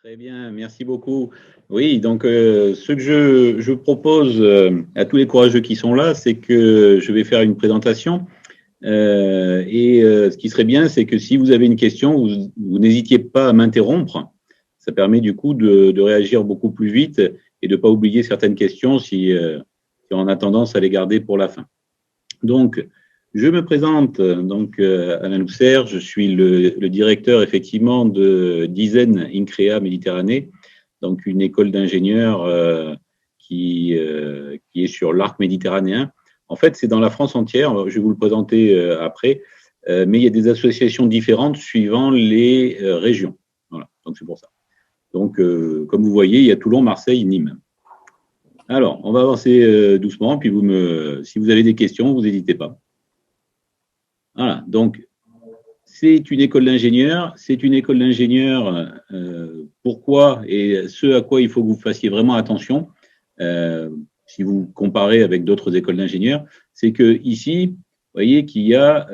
Très bien, merci beaucoup. Oui, donc ce que je propose à tous les courageux qui sont là, c'est que je vais faire une présentation. Ce qui serait bien, c'est que si vous avez une question, vous n'hésitiez pas à m'interrompre. Ça permet du coup de réagir beaucoup plus vite et de ne pas oublier certaines questions si on a tendance à les garder pour la fin. Donc, je me présente, Alain Lousser, je suis le directeur effectivement de d'ISEN INCREA Méditerranée, donc une école d'ingénieurs qui est sur l'arc méditerranéen. En fait, c'est dans la France entière, je vais vous le présenter après, mais il y a des associations différentes suivant les régions. Voilà, donc c'est pour ça. Donc, comme vous voyez, il y a Toulon, Marseille, Nîmes. Alors, on va avancer doucement, puis si vous avez des questions, vous n'hésitez pas. Voilà, donc c'est une école d'ingénieurs. C'est une école d'ingénieurs. Pourquoi et ce à quoi il faut que vous fassiez vraiment attention, si vous comparez avec d'autres écoles d'ingénieurs, c'est que ici, vous voyez qu'il y a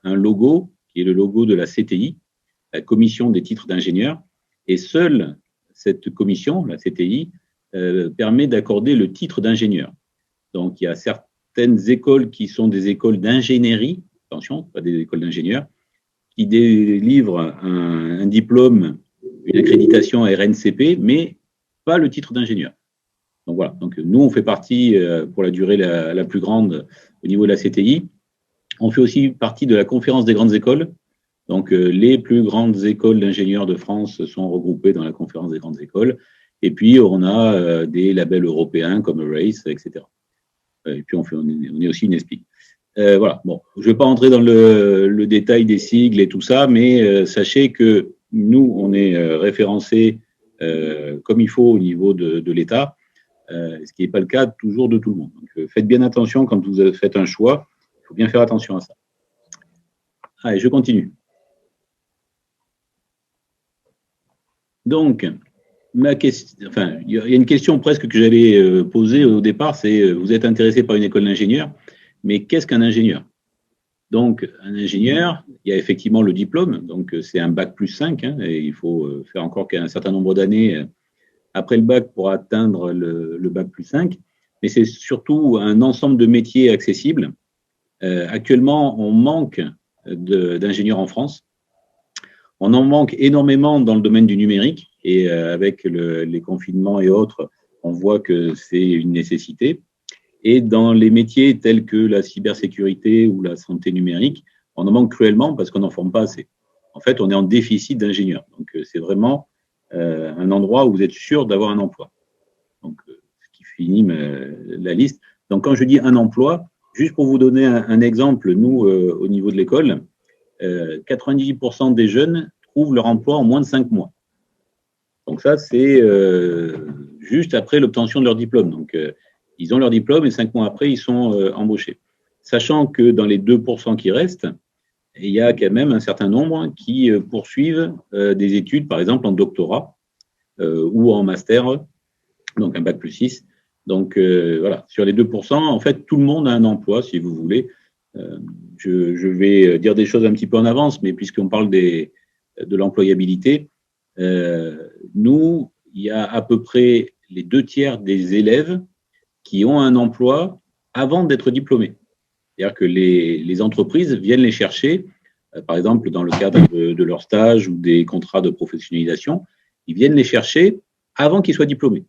un logo qui est le logo de la CTI, la Commission des titres d'ingénieurs, et seule cette commission, la CTI, permet d'accorder le titre d'ingénieur. Donc, il y a certaines écoles qui sont des écoles d'ingénierie, attention, pas des écoles d'ingénieurs, qui délivrent un diplôme, une accréditation à RNCP, mais pas le titre d'ingénieur. Donc voilà, donc nous, on fait partie, pour la durée la plus grande au niveau de la CTI. On fait aussi partie de la conférence des grandes écoles. Donc les plus grandes écoles d'ingénieurs de France sont regroupées dans la conférence des grandes écoles. Et puis, on a des labels européens comme RACE, etc. Et puis, on est aussi une ESPI. Voilà, bon, je ne vais pas entrer dans le détail des sigles et tout ça, mais sachez que nous, on est référencés comme il faut au niveau de l'État, ce qui n'est pas le cas toujours de tout le monde. Donc, faites bien attention quand vous faites un choix, il faut bien faire attention à ça. Allez, je continue. Donc, il y a une question presque que j'allais poser au départ, c'est vous êtes intéressé par une école d'ingénieur, mais qu'est-ce qu'un ingénieur? Donc, un ingénieur, il y a effectivement le diplôme, donc c'est un bac plus 5, hein, et il faut faire encore un certain nombre d'années après le bac pour atteindre le bac plus 5, mais c'est surtout un ensemble de métiers accessibles. Actuellement, on manque d'ingénieurs en France. On en manque énormément dans le domaine du numérique, et avec les confinements et autres, on voit que c'est une nécessité. Et dans les métiers tels que la cybersécurité ou la santé numérique, on en manque cruellement parce qu'on n'en forme pas assez. En fait, on est en déficit d'ingénieurs. Donc, c'est vraiment un endroit où vous êtes sûr d'avoir un emploi. Donc, ce qui finit la liste. Donc, quand je dis un emploi, juste pour vous donner un exemple, nous, au niveau de l'école, 98% des jeunes trouvent leur emploi en moins de 5 mois. Donc, ça, c'est juste après l'obtention de leur diplôme. Donc, ils ont leur diplôme et 5 mois après, ils sont embauchés. Sachant que dans les 2% qui restent, il y a quand même un certain nombre qui poursuivent des études, par exemple en doctorat ou en master, donc un bac plus 6. Donc voilà, sur les 2%, en fait, tout le monde a un emploi, si vous voulez. Je vais dire des choses un petit peu en avance, mais puisqu'on parle de l'employabilité, nous, il y a à peu près les 2 tiers des élèves qui ont un emploi avant d'être diplômés. C'est-à-dire que les entreprises viennent les chercher, par exemple dans le cadre de leur stage ou des contrats de professionnalisation, ils viennent les chercher avant qu'ils soient diplômés.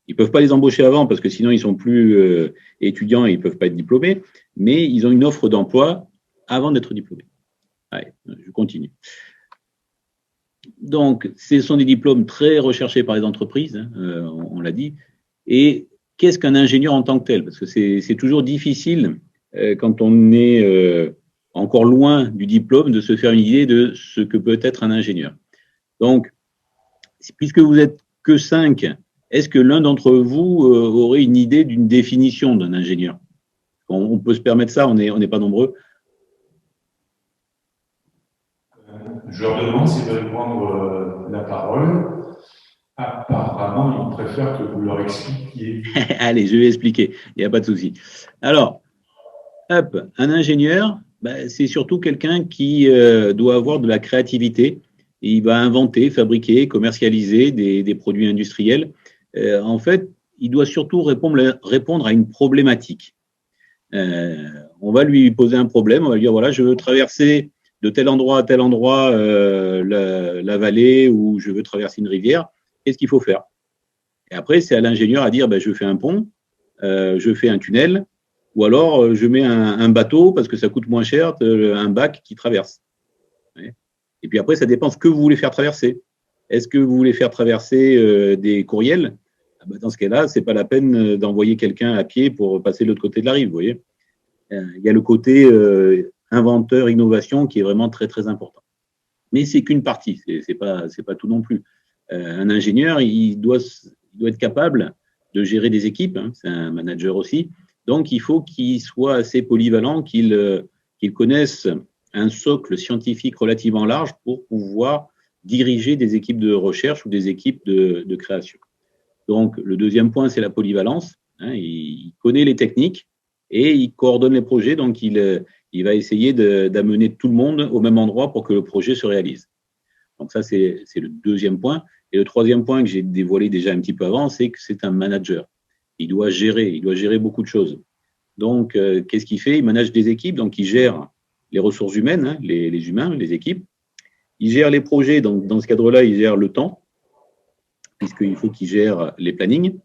Ils ne peuvent pas les embaucher avant parce que sinon ils ne sont plus étudiants et ils ne peuvent pas être diplômés, mais ils ont une offre d'emploi avant d'être diplômés. Allez, je continue. Donc, ce sont des diplômes très recherchés par les entreprises, hein, on l'a dit. Et qu'est-ce qu'un ingénieur en tant que tel? Parce que c'est toujours difficile, quand on est encore loin du diplôme, de se faire une idée de ce que peut être un ingénieur. Donc, puisque vous n'êtes que 5, est-ce que l'un d'entre vous aurait une idée d'une définition d'un ingénieur? On peut se permettre ça, on n'est pas nombreux. Je leur demande s'ils veulent prendre la parole. Apparemment, ils préfèrent que vous leur expliquiez. Allez, je vais expliquer, il n'y a pas de souci. Alors, hop, un ingénieur, c'est surtout quelqu'un qui doit avoir de la créativité et il va inventer, fabriquer, commercialiser des produits industriels. En fait, il doit surtout répondre à une problématique. On va lui poser un problème, on va lui dire, voilà, je veux traverser de tel endroit à tel endroit la vallée, ou je veux traverser une rivière, qu'est-ce qu'il faut faire? Et après, c'est à l'ingénieur à dire, ben, je fais un pont, je fais un tunnel, ou alors je mets un bateau parce que ça coûte moins cher, un bac qui traverse. Et puis après, ça dépend ce que vous voulez faire traverser. Est-ce que vous voulez faire traverser des courriels? Dans ce cas-là, ce n'est pas la peine d'envoyer quelqu'un à pied pour passer de l'autre côté de la rive. Vous voyez, il y a le côté inventeur, innovation qui est vraiment très, très important. Mais ce n'est qu'une partie, ce n'est pas tout non plus. Un ingénieur, il doit être capable de gérer des équipes, hein, c'est un manager aussi. Donc, il faut qu'il soit assez polyvalent, qu'il connaisse un socle scientifique relativement large pour pouvoir diriger des équipes de recherche ou des équipes de création. Donc, le deuxième point, c'est la polyvalence. Hein, il connaît les techniques et il coordonne les projets. Donc, il va essayer d'amener tout le monde au même endroit pour que le projet se réalise. Donc, ça, c'est le deuxième point. Et le troisième point que j'ai dévoilé déjà un petit peu avant, c'est que c'est un manager. Il doit gérer beaucoup de choses. Donc, qu'est-ce qu'il fait? Il manage des équipes, donc il gère les ressources humaines, hein, les humains, les équipes. Il gère les projets, donc dans ce cadre-là, il gère le temps, puisqu'il faut qu'il gère les plannings.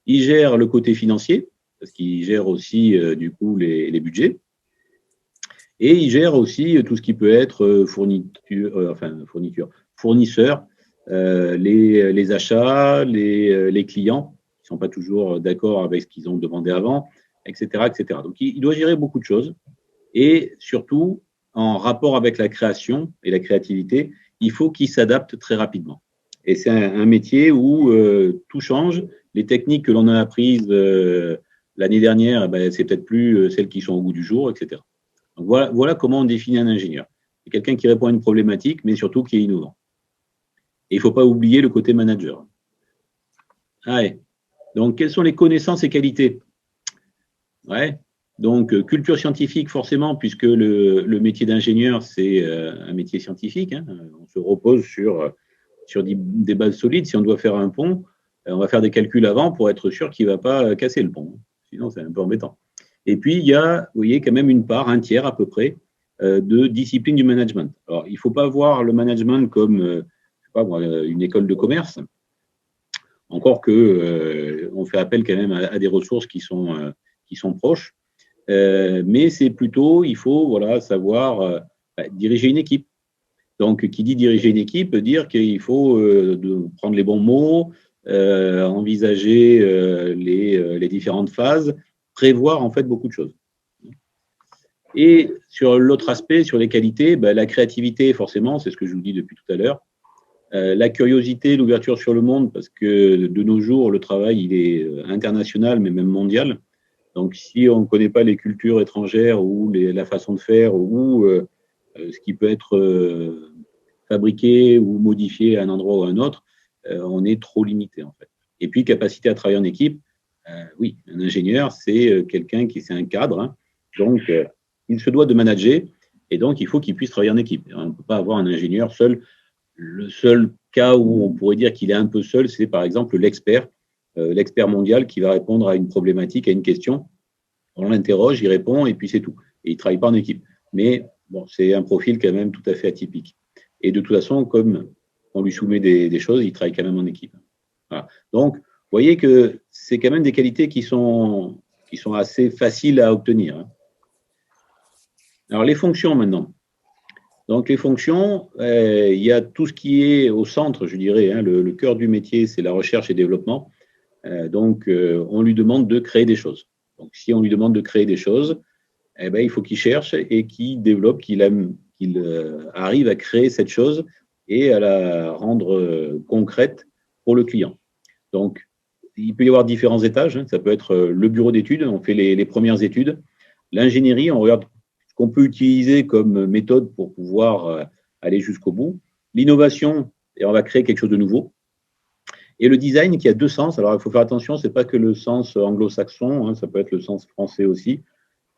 Il gère le côté financier, parce qu'il gère aussi, du coup, les budgets. Et il gère aussi tout ce qui peut être fournisseurs, les achats, les clients qui ne sont pas toujours d'accord avec ce qu'ils ont demandé avant, etc., etc. Donc, il doit gérer beaucoup de choses. Et surtout, en rapport avec la création et la créativité, il faut qu'il s'adapte très rapidement. Et c'est un métier où tout change. Les techniques que l'on a apprises l'année dernière, ben, c'est peut-être plus celles qui sont au goût du jour, etc. Donc voilà comment on définit un ingénieur. C'est quelqu'un qui répond à une problématique, mais surtout qui est innovant. Et il ne faut pas oublier le côté manager. Ouais. Donc, quelles sont les connaissances et qualités? Ouais. Donc, culture scientifique, forcément, puisque le métier d'ingénieur, c'est un métier scientifique. Hein. On se repose sur des bases solides. Si on doit faire un pont, on va faire des calculs avant pour être sûr qu'il ne va pas casser le pont. Sinon, c'est un peu embêtant. Et puis, il y a, vous voyez, quand même une part, un tiers à peu près, de discipline du management. Alors, il ne faut pas voir le management comme je sais pas, moi, une école de commerce, encore que on fait appel quand même à des ressources qui sont proches. Mais c'est plutôt, il faut voilà, savoir diriger une équipe. Donc, qui dit diriger une équipe peut dire qu'il faut prendre les bons mots, envisager les différentes phases, prévoir en fait beaucoup de choses. Et sur l'autre aspect, sur les qualités, ben, la créativité, forcément, c'est ce que je vous dis depuis tout à l'heure. La curiosité, l'ouverture sur le monde, parce que de nos jours, le travail, il est international, mais même mondial. Donc, si on ne connaît pas les cultures étrangères ou la façon de faire ou ce qui peut être fabriqué ou modifié à un endroit ou à un autre, on est trop limité, en fait. Et puis, capacité à travailler en équipe, oui, un ingénieur, c'est quelqu'un qui, c'est un cadre, hein, donc il se doit de manager, et donc il faut qu'il puisse travailler en équipe. On ne peut pas avoir un ingénieur seul. Le seul cas où on pourrait dire qu'il est un peu seul, c'est par exemple l'expert mondial qui va répondre à une problématique, à une question. On l'interroge, il répond, et puis c'est tout. Et il ne travaille pas en équipe. Mais bon, c'est un profil quand même tout à fait atypique. Et de toute façon, comme on lui soumet des choses, il travaille quand même en équipe. Voilà. Donc, vous voyez que c'est quand même des qualités qui sont assez faciles à obtenir. Hein. Alors, les fonctions maintenant. Donc, les fonctions, il y a tout ce qui est au centre, je dirais, hein, le cœur du métier, c'est la recherche et développement. Donc, on lui demande de créer des choses. Donc, si on lui demande de créer des choses, eh ben, il faut qu'il cherche et qu'il développe, qu'il arrive à créer cette chose et à la rendre concrète pour le client. Donc, il peut y avoir différents étages. Hein. Ça peut être le bureau d'études, on fait les premières études. L'ingénierie, on regarde ce qu'on peut utiliser comme méthode pour pouvoir aller jusqu'au bout. L'innovation, et on va créer quelque chose de nouveau. Et le design qui a deux sens. Alors, il faut faire attention, ce n'est pas que le sens anglo-saxon, hein, ça peut être le sens français aussi.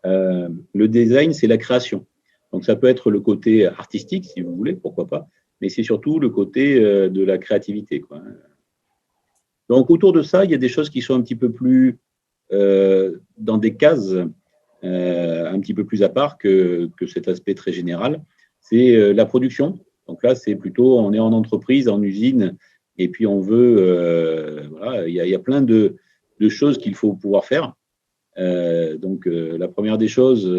Le design, c'est la création. Donc, ça peut être le côté artistique, si vous voulez, pourquoi pas. mais c'est surtout le côté de la créativité, quoi. Donc, autour de ça, il y a des choses qui sont un petit peu plus dans des cases un petit peu plus à part que cet aspect très général. C'est la production. Donc là, c'est plutôt, on est en entreprise, en usine, et puis on veut, voilà, il y a plein de choses qu'il faut pouvoir faire. Donc, la première des choses,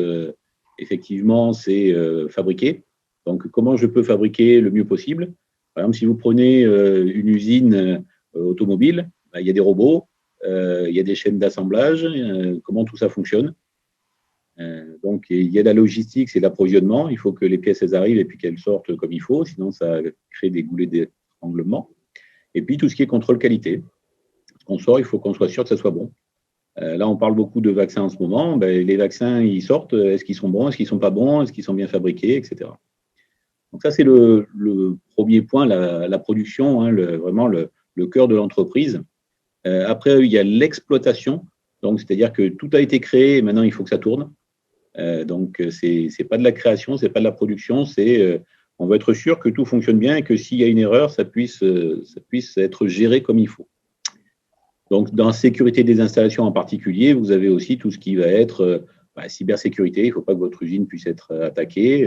effectivement, c'est fabriquer. Donc, comment je peux fabriquer le mieux possible? Par exemple, si vous prenez une usine automobile, bah, il y a des robots, il y a des chaînes d'assemblage, comment tout ça fonctionne. Donc, il y a la logistique, c'est l'approvisionnement. Il faut que les pièces elles arrivent et puis qu'elles sortent comme il faut, sinon ça crée des goulets d'étranglement. Et puis, tout ce qui est contrôle qualité. Ce qu'on sort, il faut qu'on soit sûr que ça soit bon. Là, on parle beaucoup de vaccins en ce moment. Ben, les vaccins, ils sortent. Est-ce qu'ils sont bons? Est-ce qu'ils ne sont pas bons? Est-ce qu'ils sont bien fabriqués, etc. Donc ça, c'est le premier point, la production, hein, vraiment le cœur de l'entreprise. Après, il y a l'exploitation. Donc, c'est-à-dire que tout a été créé et maintenant, il faut que ça tourne. Donc, c'est pas de la création, c'est pas de la production, on veut être sûr que tout fonctionne bien et que s'il y a une erreur, ça puisse être géré comme il faut. Donc, dans la sécurité des installations en particulier, vous avez aussi tout ce qui va être cybersécurité. Il ne faut pas que votre usine puisse être attaquée.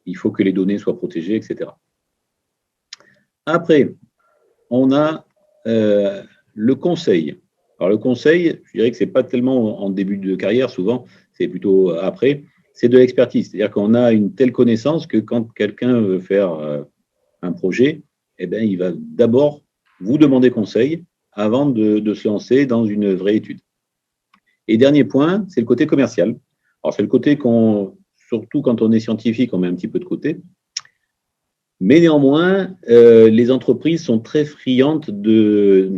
Il faut que les données soient protégées, etc. Après, on a le conseil. Alors, le conseil, je dirais que ce n'est pas tellement en début de carrière, souvent, c'est plutôt après. C'est de l'expertise. C'est-à-dire qu'on a une telle connaissance que quand quelqu'un veut faire un projet, eh bien, il va d'abord vous demander conseil avant de se lancer dans une vraie étude. Et dernier point, c'est le côté commercial. Alors, c'est le côté surtout quand on est scientifique, on met un petit peu de côté. Mais néanmoins, les entreprises sont très friandes de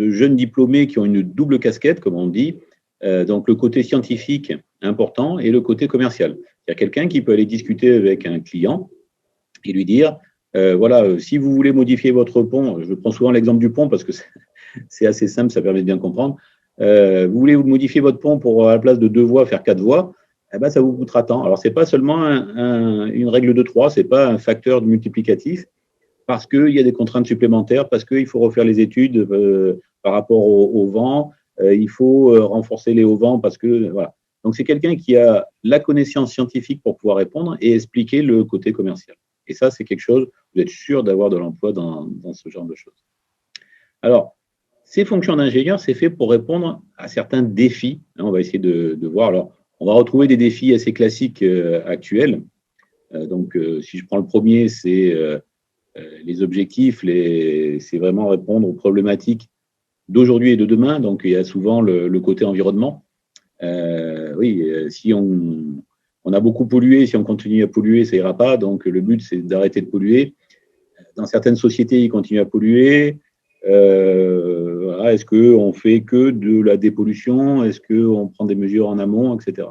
jeunes diplômés qui ont une double casquette, comme on dit. Donc, le côté scientifique important et le côté commercial. Il y a quelqu'un qui peut aller discuter avec un client et lui dire, voilà, si vous voulez modifier votre pont, je prends souvent l'exemple du pont parce que c'est assez simple, ça permet de bien comprendre. Vous voulez modifier votre pont pour, à la place de 2 voies, faire 4 voies, eh ben, ça vous coûtera tant. Alors, ce n'est pas seulement une règle de 3, ce n'est pas un facteur multiplicatif, parce qu'il y a des contraintes supplémentaires, parce qu'il faut refaire les études par rapport au vent, il faut renforcer les hauts vents, parce que, voilà. Donc, c'est quelqu'un qui a la connaissance scientifique pour pouvoir répondre et expliquer le côté commercial. Et ça, c'est quelque chose, vous êtes sûr d'avoir de l'emploi dans ce genre de choses. Alors, ces fonctions d'ingénieur, c'est fait pour répondre à certains défis. On va essayer de voir. Alors, on va retrouver des défis assez classiques actuels. Donc, si je prends le premier, c'est les objectifs, c'est vraiment répondre aux problématiques d'aujourd'hui et de demain. Donc, il y a souvent le côté environnement. Oui, si on a beaucoup pollué, si on continue à polluer, ça ira pas. Donc, le but, c'est d'arrêter de polluer. Dans certaines sociétés, ils continuent à polluer. Voilà, est-ce qu'on fait que de la dépollution? Est-ce qu'on prend des mesures en amont, etc.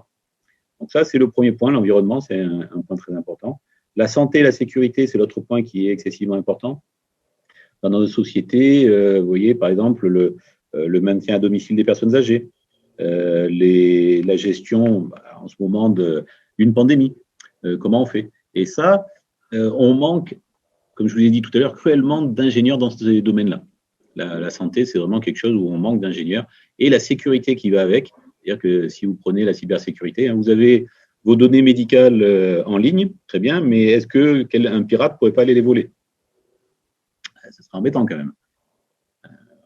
Donc ça, c'est le premier point. L'environnement, c'est un point très important. La santé et la sécurité, c'est l'autre point qui est excessivement important. Dans nos sociétés, vous voyez, par exemple, le maintien à domicile des personnes âgées, la gestion en ce moment d'une pandémie, comment on fait? Et ça, on manque, comme je vous l'ai dit tout à l'heure, cruellement d'ingénieurs dans ces domaines-là. La santé, c'est vraiment quelque chose où on manque d'ingénieurs. Et la sécurité qui va avec, c'est-à-dire que si vous prenez la cybersécurité, hein, vous avez vos données médicales en ligne, très bien, mais est-ce qu'un pirate ne pourrait pas aller les voler? Ça serait embêtant quand même.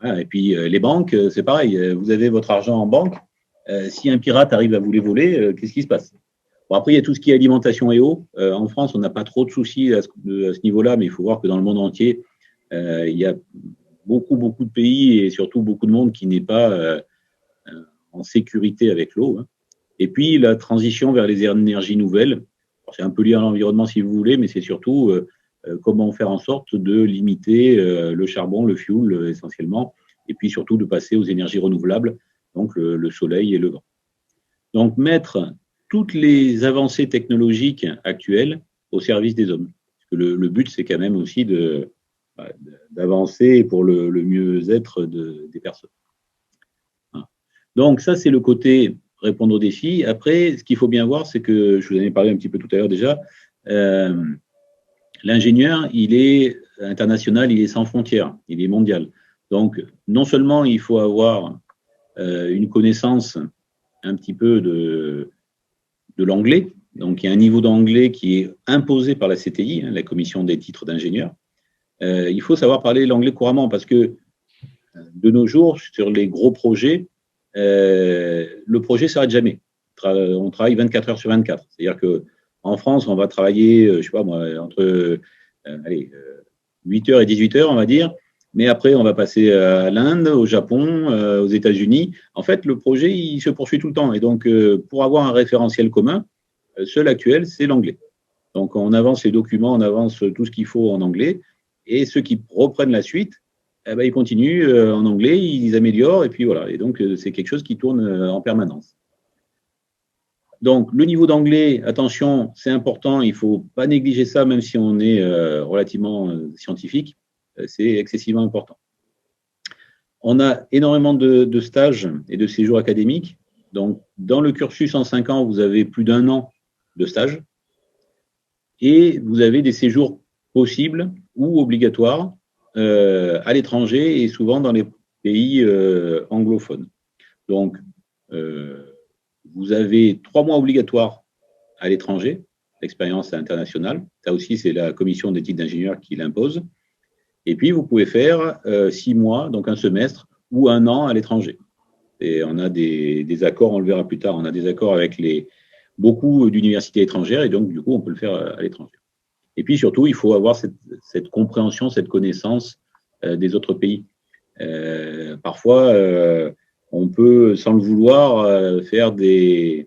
Voilà. Et puis les banques, c'est pareil, vous avez votre argent en banque, si un pirate arrive à vous les voler, qu'est-ce qui se passe? Bon, après, il y a tout ce qui est alimentation et eau. En France, on n'a pas trop de soucis à ce niveau-là, mais il faut voir que dans le monde entier, il y a beaucoup de pays et surtout beaucoup de monde qui n'est pas en sécurité avec l'eau. Hein. Et puis, la transition vers les énergies nouvelles. C'est un peu lié à l'environnement si vous voulez, mais c'est surtout comment faire en sorte de limiter le charbon, le fioul essentiellement, et puis surtout de passer aux énergies renouvelables, donc le soleil et le vent. Donc, mettre toutes les avancées technologiques actuelles au service des hommes. Parce que le but, c'est quand même aussi d'avancer pour le mieux-être des personnes. Voilà. Donc, ça, c'est le côté répondre aux défis. Après, ce qu'il faut bien voir, c'est que, je vous en ai parlé un petit peu tout à l'heure déjà, L'ingénieur, il est international, il est sans frontières, il est mondial. Donc, non seulement il faut avoir une connaissance un petit peu de l'anglais, donc il y a un niveau d'anglais qui est imposé par la CTI, la Commission des titres d'ingénieur. Il faut savoir parler l'anglais couramment parce que de nos jours, sur les gros projets, le projet ne s'arrête jamais. On travaille 24 heures sur 24. C'est-à-dire qu'en France, on va travailler, je sais pas moi, entre 8 heures et 18 heures, on va dire. Mais après, on va passer à l'Inde, au Japon, aux États-Unis. En fait, le projet, il se poursuit tout le temps. Et donc, pour avoir un référentiel commun, seul actuel, c'est l'anglais. Donc, on avance les documents, on avance tout ce qu'il faut en anglais. Et ceux qui reprennent la suite, eh ben, ils continuent en anglais, ils améliorent. Et puis voilà. Et donc, c'est quelque chose qui tourne en permanence. Donc, le niveau d'anglais, attention, c'est important. Il ne faut pas négliger ça, même si on est relativement scientifique. C'est excessivement important. On a énormément de stages et de séjours académiques. Donc, dans le cursus en 5 ans, vous avez plus d'1 an de stage et vous avez des séjours possibles ou obligatoires à l'étranger et souvent dans les pays anglophones. Donc, vous avez 3 mois obligatoires à l'étranger, l'expérience internationale. Ça aussi, c'est la commission d'éthique d'ingénieur qui l'impose. Et puis, vous pouvez faire 6 mois, donc un semestre, ou 1 an à l'étranger. Et on a des accords, on le verra plus tard, on a des accords avec beaucoup d'universités étrangères, et donc, du coup, on peut le faire à l'étranger. Et puis, surtout, il faut avoir cette compréhension, cette connaissance des autres pays. Parfois, on peut, sans le vouloir, faire des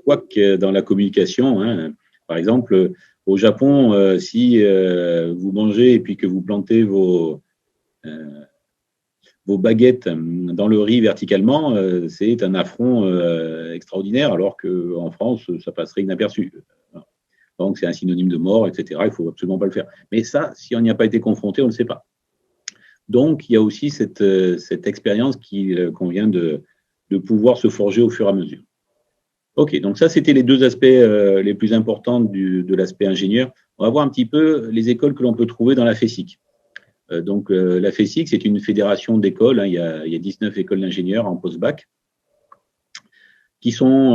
couacs dans la communication. Hein. Par exemple, au Japon, si vous mangez et puis que vous plantez vos baguettes dans le riz verticalement, c'est un affront extraordinaire, alors qu'en France, ça passerait inaperçu. Donc, c'est un synonyme de mort, etc. Il ne faut absolument pas le faire. Mais ça, si on n'y a pas été confronté, on ne le sait pas. Donc, il y a aussi cette expérience qu'on vient de pouvoir se forger au fur et à mesure. OK, donc ça, c'était les 2 aspects les plus importants de l'aspect ingénieur. On va voir un petit peu les écoles que l'on peut trouver dans la FESIC. Donc, la FESIC, c'est une fédération d'écoles. Hein, il y a 19 écoles d'ingénieurs en post-bac qui sont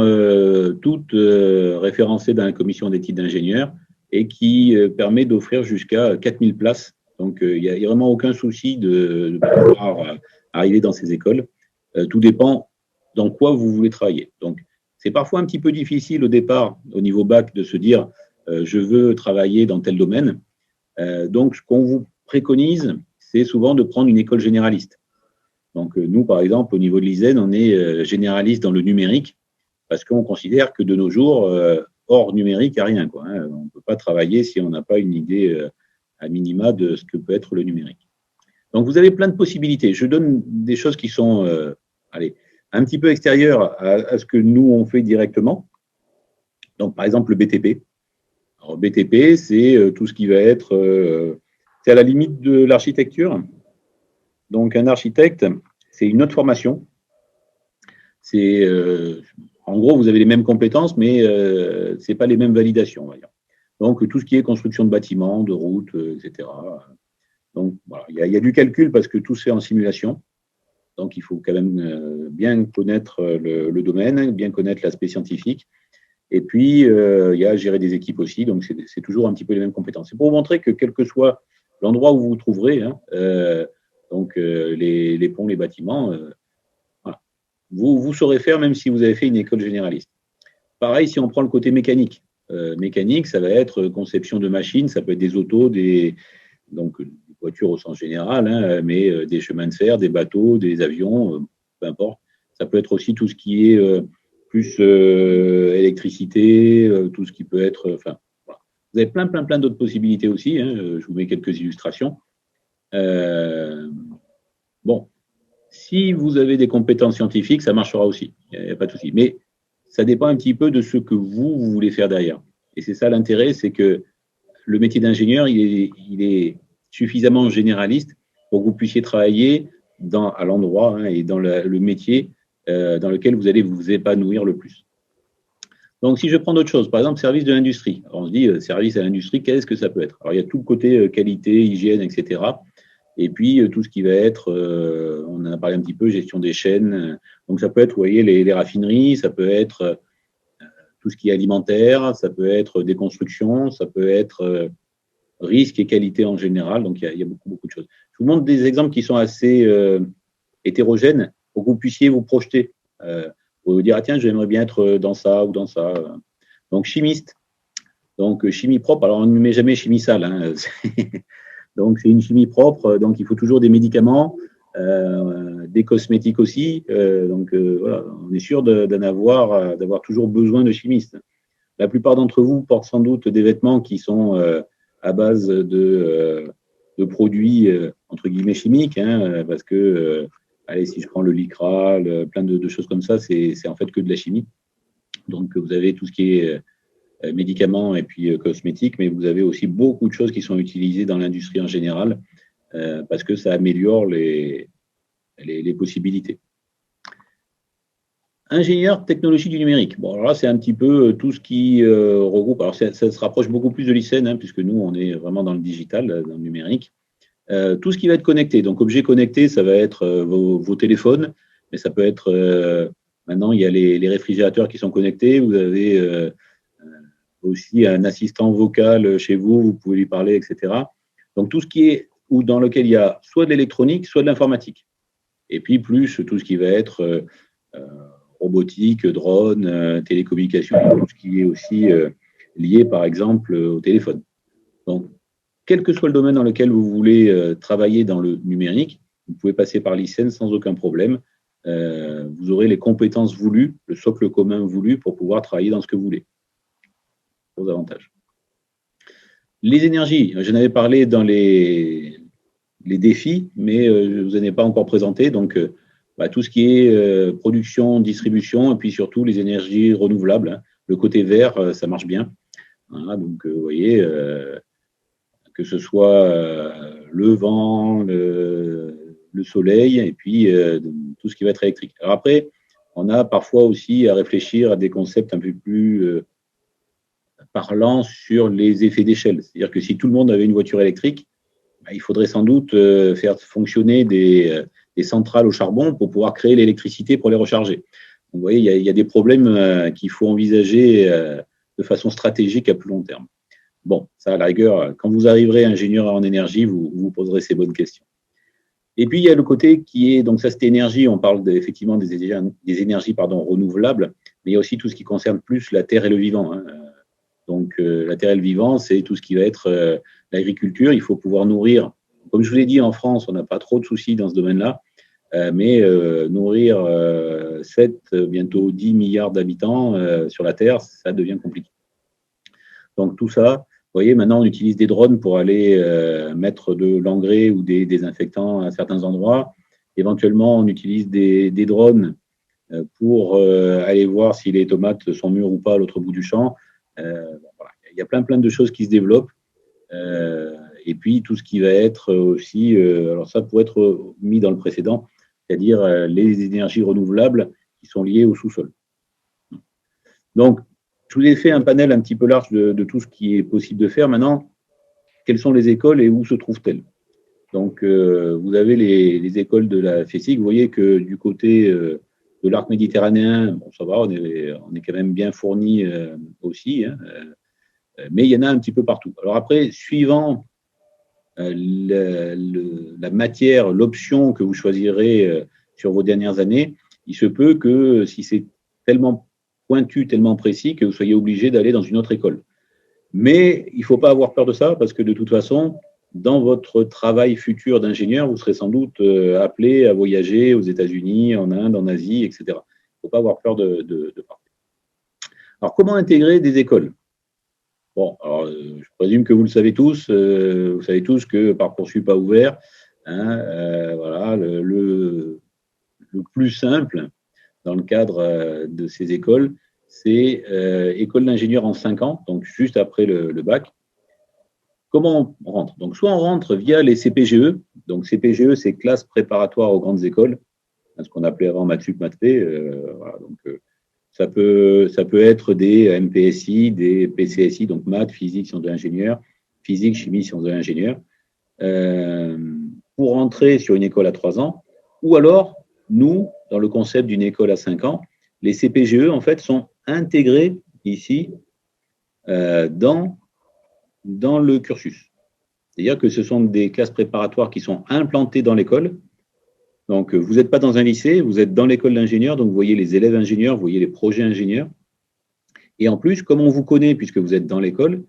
toutes référencées dans la commission d'éthique d'ingénieurs et qui permet d'offrir jusqu'à 4000 places. Donc, il n'y a vraiment aucun souci de pouvoir arriver dans ces écoles. Tout dépend dans quoi vous voulez travailler. Donc, c'est parfois un petit peu difficile au départ, au niveau bac, de se dire je veux travailler dans tel domaine. Donc, ce qu'on vous préconise, c'est souvent de prendre une école généraliste. Donc, nous, par exemple, au niveau de l'ISEN, on est généraliste dans le numérique parce qu'on considère que de nos jours, hors numérique, il n'y a rien, quoi, hein. On ne peut pas travailler si on n'a pas une idée à minima de ce que peut être le numérique. Donc, vous avez plein de possibilités. Je donne des choses qui sont un petit peu extérieures à ce que nous, on fait directement. Donc, par exemple, le BTP. Alors, BTP, c'est tout ce qui va être… c'est à la limite de l'architecture. Donc, un architecte, c'est une autre formation. C'est… en gros, vous avez les mêmes compétences, mais ce n'est pas les mêmes validations, on va dire. Donc, tout ce qui est construction de bâtiments, de routes, etc. Donc, voilà, il y a du calcul parce que tout se fait en simulation. Donc, il faut quand même bien connaître le domaine, bien connaître l'aspect scientifique. Et puis, il y a gérer des équipes aussi. Donc, c'est toujours un petit peu les mêmes compétences. C'est pour vous montrer que quel que soit l'endroit où vous vous trouverez, hein, les ponts, les bâtiments, voilà, vous saurez faire même si vous avez fait une école généraliste. Pareil, si on prend le côté mécanique. Mécanique, ça va être conception de machines, ça peut être des autos, donc des voitures au sens général, hein, mais des chemins de fer, des bateaux, des avions, peu importe. Ça peut être aussi tout ce qui est plus électricité, tout ce qui peut être… Enfin, voilà. Vous avez plein d'autres possibilités aussi. Hein, je vous mets quelques illustrations. Bon, si vous avez des compétences scientifiques, ça marchera aussi. Il n'y a pas de souci. Mais ça dépend un petit peu de ce que vous voulez faire derrière. Et c'est ça l'intérêt, c'est que le métier d'ingénieur, il est suffisamment généraliste pour que vous puissiez travailler à l'endroit, hein, et dans le métier dans lequel vous allez vous épanouir le plus. Donc, si je prends d'autres choses, par exemple, service de l'industrie. Alors, on se dit, service à l'industrie, qu'est-ce que ça peut être? Alors, il y a tout le côté qualité, hygiène, etc. Et puis, tout ce qui va être, on en a parlé un petit peu, gestion des chaînes. Donc, ça peut être, vous voyez, les raffineries, ça peut être tout ce qui est alimentaire, ça peut être des constructions, ça peut être risque et qualité en général. Donc, il y a beaucoup, beaucoup de choses. Je vous montre des exemples qui sont assez hétérogènes pour que vous puissiez vous projeter. Pour vous dire, ah tiens, j'aimerais bien être dans ça ou dans ça. Donc, chimiste. Donc, chimie propre. Alors, on ne met jamais chimie sale. Hein. Donc, c'est une chimie propre. Donc, il faut toujours des médicaments, des cosmétiques aussi. Voilà, on est sûr d'avoir toujours besoin de chimistes. La plupart d'entre vous portent sans doute des vêtements qui sont à base de produits, entre guillemets, chimiques, hein, parce que, allez, si je prends le Lycra, plein de choses comme ça, c'est en fait que de la chimie. Donc, vous avez tout ce qui est médicaments et puis cosmétiques, mais vous avez aussi beaucoup de choses qui sont utilisées dans l'industrie en général, parce que ça améliore les possibilités. Ingénieur technologie du numérique. Bon, alors là, c'est un petit peu tout ce qui regroupe. Alors, ça se rapproche beaucoup plus de l'ICN, hein, puisque nous, on est vraiment dans le digital, dans le numérique. Tout ce qui va être connecté. Donc, objet connecté, ça va être vos téléphones, mais ça peut être. Maintenant, il y a les réfrigérateurs qui sont connectés. Vous avez aussi un assistant vocal chez vous, vous pouvez lui parler, etc. Donc, tout ce qui est ou dans lequel il y a soit de l'électronique, soit de l'informatique. Et puis, plus tout ce qui va être robotique, drone, télécommunication, tout ce qui est aussi lié, par exemple, au téléphone. Donc, quel que soit le domaine dans lequel vous voulez travailler dans le numérique, vous pouvez passer par l'ICN sans aucun problème. Vous aurez les compétences voulues, le socle commun voulu pour pouvoir travailler dans ce que vous voulez. Gros avantages. Les énergies, j'en avais parlé dans les défis, mais je ne vous en ai pas encore présenté. Donc, tout ce qui est production, distribution, et puis surtout les énergies renouvelables. Hein. Le côté vert, ça marche bien. Voilà, donc, vous voyez, que ce soit le vent, le soleil, et puis tout ce qui va être électrique. Alors après, on a parfois aussi à réfléchir à des concepts un peu plus parlants sur les effets d'échelle. C'est-à-dire que si tout le monde avait une voiture électrique, il faudrait sans doute faire fonctionner des centrales au charbon pour pouvoir créer l'électricité pour les recharger. Donc, vous voyez, il y a des problèmes qu'il faut envisager de façon stratégique à plus long terme. Bon, ça, à la rigueur, quand vous arriverez ingénieur en énergie, vous vous poserez ces bonnes questions. Et puis, il y a le côté qui est, donc ça, c'était énergie, on parle effectivement des énergies renouvelables, mais il y a aussi tout ce qui concerne plus la terre et le vivant. Hein. Donc, la terre et le vivant, c'est tout ce qui va être l'agriculture. Il faut pouvoir nourrir. Comme je vous l'ai dit, en France, on n'a pas trop de soucis dans ce domaine-là, mais nourrir 7, bientôt 10 milliards d'habitants sur la Terre, ça devient compliqué. Donc, tout ça, vous voyez, maintenant, on utilise des drones pour aller mettre de l'engrais ou des désinfectants à certains endroits. Éventuellement, on utilise des drones pour aller voir si les tomates sont mûres ou pas à l'autre bout du champ. Voilà. Il y a plein de choses qui se développent. Et puis, tout ce qui va être aussi, alors ça pourrait être mis dans le précédent, c'est-à-dire les énergies renouvelables qui sont liées au sous-sol. Donc, je vous ai fait un panel un petit peu large de tout ce qui est possible de faire. Maintenant, quelles sont les écoles et où se trouvent-elles? Donc, vous avez les écoles de la FESIC. Vous voyez que du côté de l'arc méditerranéen, bon, ça va, on est quand même bien fourni aussi, hein, mais il y en a un petit peu partout. Alors après, suivant la matière, l'option que vous choisirez sur vos dernières années, il se peut que si c'est tellement pointu, tellement précis, que vous soyez obligé d'aller dans une autre école. Mais il ne faut pas avoir peur de ça, parce que de toute façon, dans votre travail futur d'ingénieur, vous serez sans doute appelé à voyager aux États-Unis, en Inde, en Asie, etc. Il ne faut pas avoir peur de partir. Alors, comment intégrer des écoles? Bon, alors, je présume que vous le savez tous. Vous savez tous que Parcoursup a ouvert. Hein, voilà, le plus simple dans le cadre de ces écoles, c'est école d'ingénieur en 5 ans, donc juste après le bac. Comment on rentre? Donc, soit on rentre via les CPGE. Donc, CPGE, c'est classe préparatoire aux grandes écoles, ce qu'on appelait avant Mathsup, Mathp. Voilà, donc, Ça peut être des MPSI, des PCSI, donc maths, physique, sciences de l'ingénieur, physique, chimie, sciences de l'ingénieur, pour entrer sur une école à 3 ans. Ou alors, nous, dans le concept d'une école à 5 ans, les CPGE, en fait, sont intégrés ici dans le cursus. C'est-à-dire que ce sont des classes préparatoires qui sont implantées dans l'école. Donc, vous n'êtes pas dans un lycée, vous êtes dans l'école d'ingénieurs, donc vous voyez les élèves ingénieurs, vous voyez les projets ingénieurs. Et en plus, comme on vous connaît, puisque vous êtes dans l'école,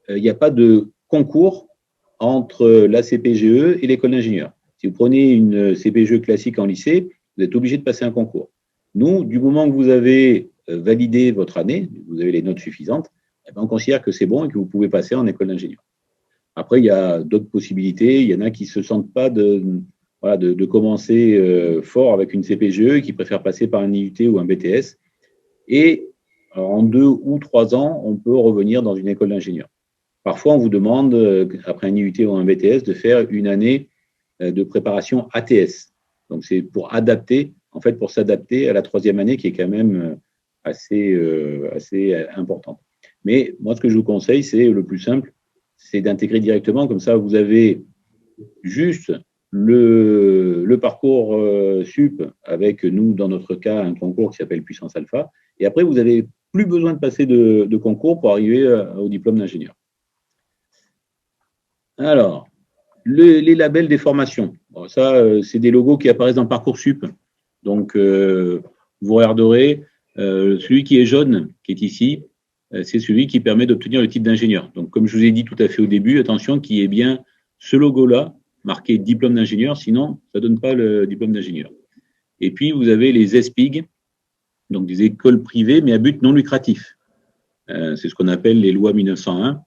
il n'y a pas de concours entre la CPGE et l'école d'ingénieurs. Si vous prenez une CPGE classique en lycée, vous êtes obligé de passer un concours. Nous, du moment que vous avez validé votre année, vous avez les notes suffisantes, eh bien, on considère que c'est bon et que vous pouvez passer en école d'ingénieur. Après, il y a d'autres possibilités. Il y en a qui ne se sentent pas de commencer fort avec une CPGE, qui préfèrent passer par un IUT ou un BTS. Et en 2 ou 3 ans, on peut revenir dans une école d'ingénieur. Parfois, on vous demande, après un IUT ou un BTS, de faire une année de préparation ATS. Donc, c'est pour adapter, en fait, pour s'adapter à la 3e année qui est quand même assez importante. Mais moi, ce que je vous conseille, c'est le plus simple, c'est d'intégrer directement. Comme ça, vous avez juste le parcours sup avec nous, dans notre cas, un concours qui s'appelle Puissance Alpha. Et après, vous n'avez plus besoin de passer de concours pour arriver au diplôme d'ingénieur. Alors, les labels des formations. Bon, ça, c'est des logos qui apparaissent dans Parcoursup. Donc, vous regarderez, celui qui est jaune, qui est ici, c'est celui qui permet d'obtenir le titre d'ingénieur. Donc, comme je vous ai dit tout à fait au début, attention qu'il y ait bien ce logo-là, marqué diplôme d'ingénieur, sinon, ça ne donne pas le diplôme d'ingénieur. Et puis, vous avez les ESPIG, donc des écoles privées, mais à but non lucratif. C'est ce qu'on appelle les lois 1901.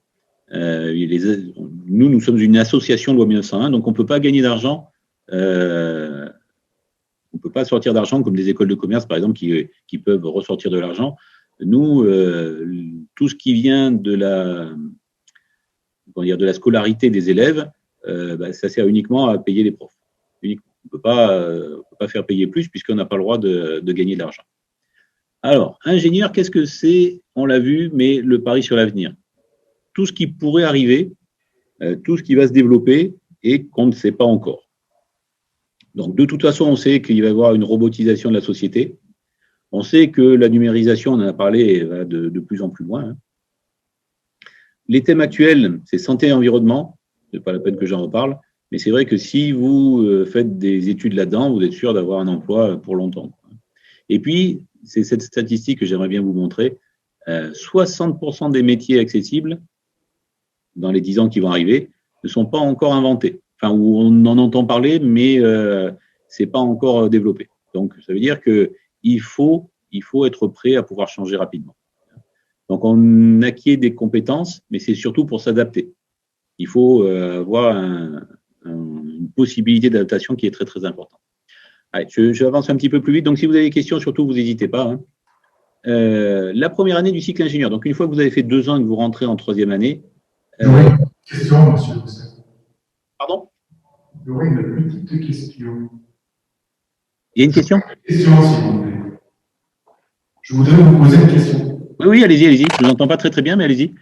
Nous sommes une association loi 1901, donc on ne peut pas gagner d'argent, on ne peut pas sortir d'argent comme des écoles de commerce, par exemple, qui peuvent ressortir de l'argent. Nous, tout ce qui vient de la scolarité des élèves, ça sert uniquement à payer les profs. Uniquement. On ne peut pas faire payer plus puisqu'on n'a pas le droit de gagner de l'argent. Alors, ingénieur, qu'est-ce que c'est? On l'a vu, mais le pari sur l'avenir. Tout ce qui pourrait arriver, tout ce qui va se développer et qu'on ne sait pas encore. Donc, de toute façon, on sait qu'il va y avoir une robotisation de la société. On sait que la numérisation, on en a parlé, va de plus en plus loin. Les thèmes actuels, c'est santé et environnement. Ce n'est pas la peine que j'en reparle. Mais c'est vrai que si vous faites des études là-dedans, vous êtes sûr d'avoir un emploi pour longtemps. Et puis, c'est cette statistique que j'aimerais bien vous montrer. 60% des métiers accessibles dans les 10 ans qui vont arriver ne sont pas encore inventés. Enfin, où on en entend parler, mais ce n'est pas encore développé. Donc, ça veut dire qu'il faut être prêt à pouvoir changer rapidement. Donc, on acquiert des compétences, mais c'est surtout pour s'adapter. Il faut avoir une possibilité d'adaptation qui est très, très importante. Allez, je avance un petit peu plus vite. Donc, si vous avez des questions, surtout, vous n'hésitez pas. La première année du cycle ingénieur. Donc, une fois que vous avez fait 2 ans et que vous rentrez en 3e année. J'aurais une question, monsieur. Pardon? J'aurais une petite question. Il y a une question? Une question, s'il vous plaît. Je voudrais vous poser une question. Oui, allez-y. Je ne vous entends pas très, très bien, mais allez-y.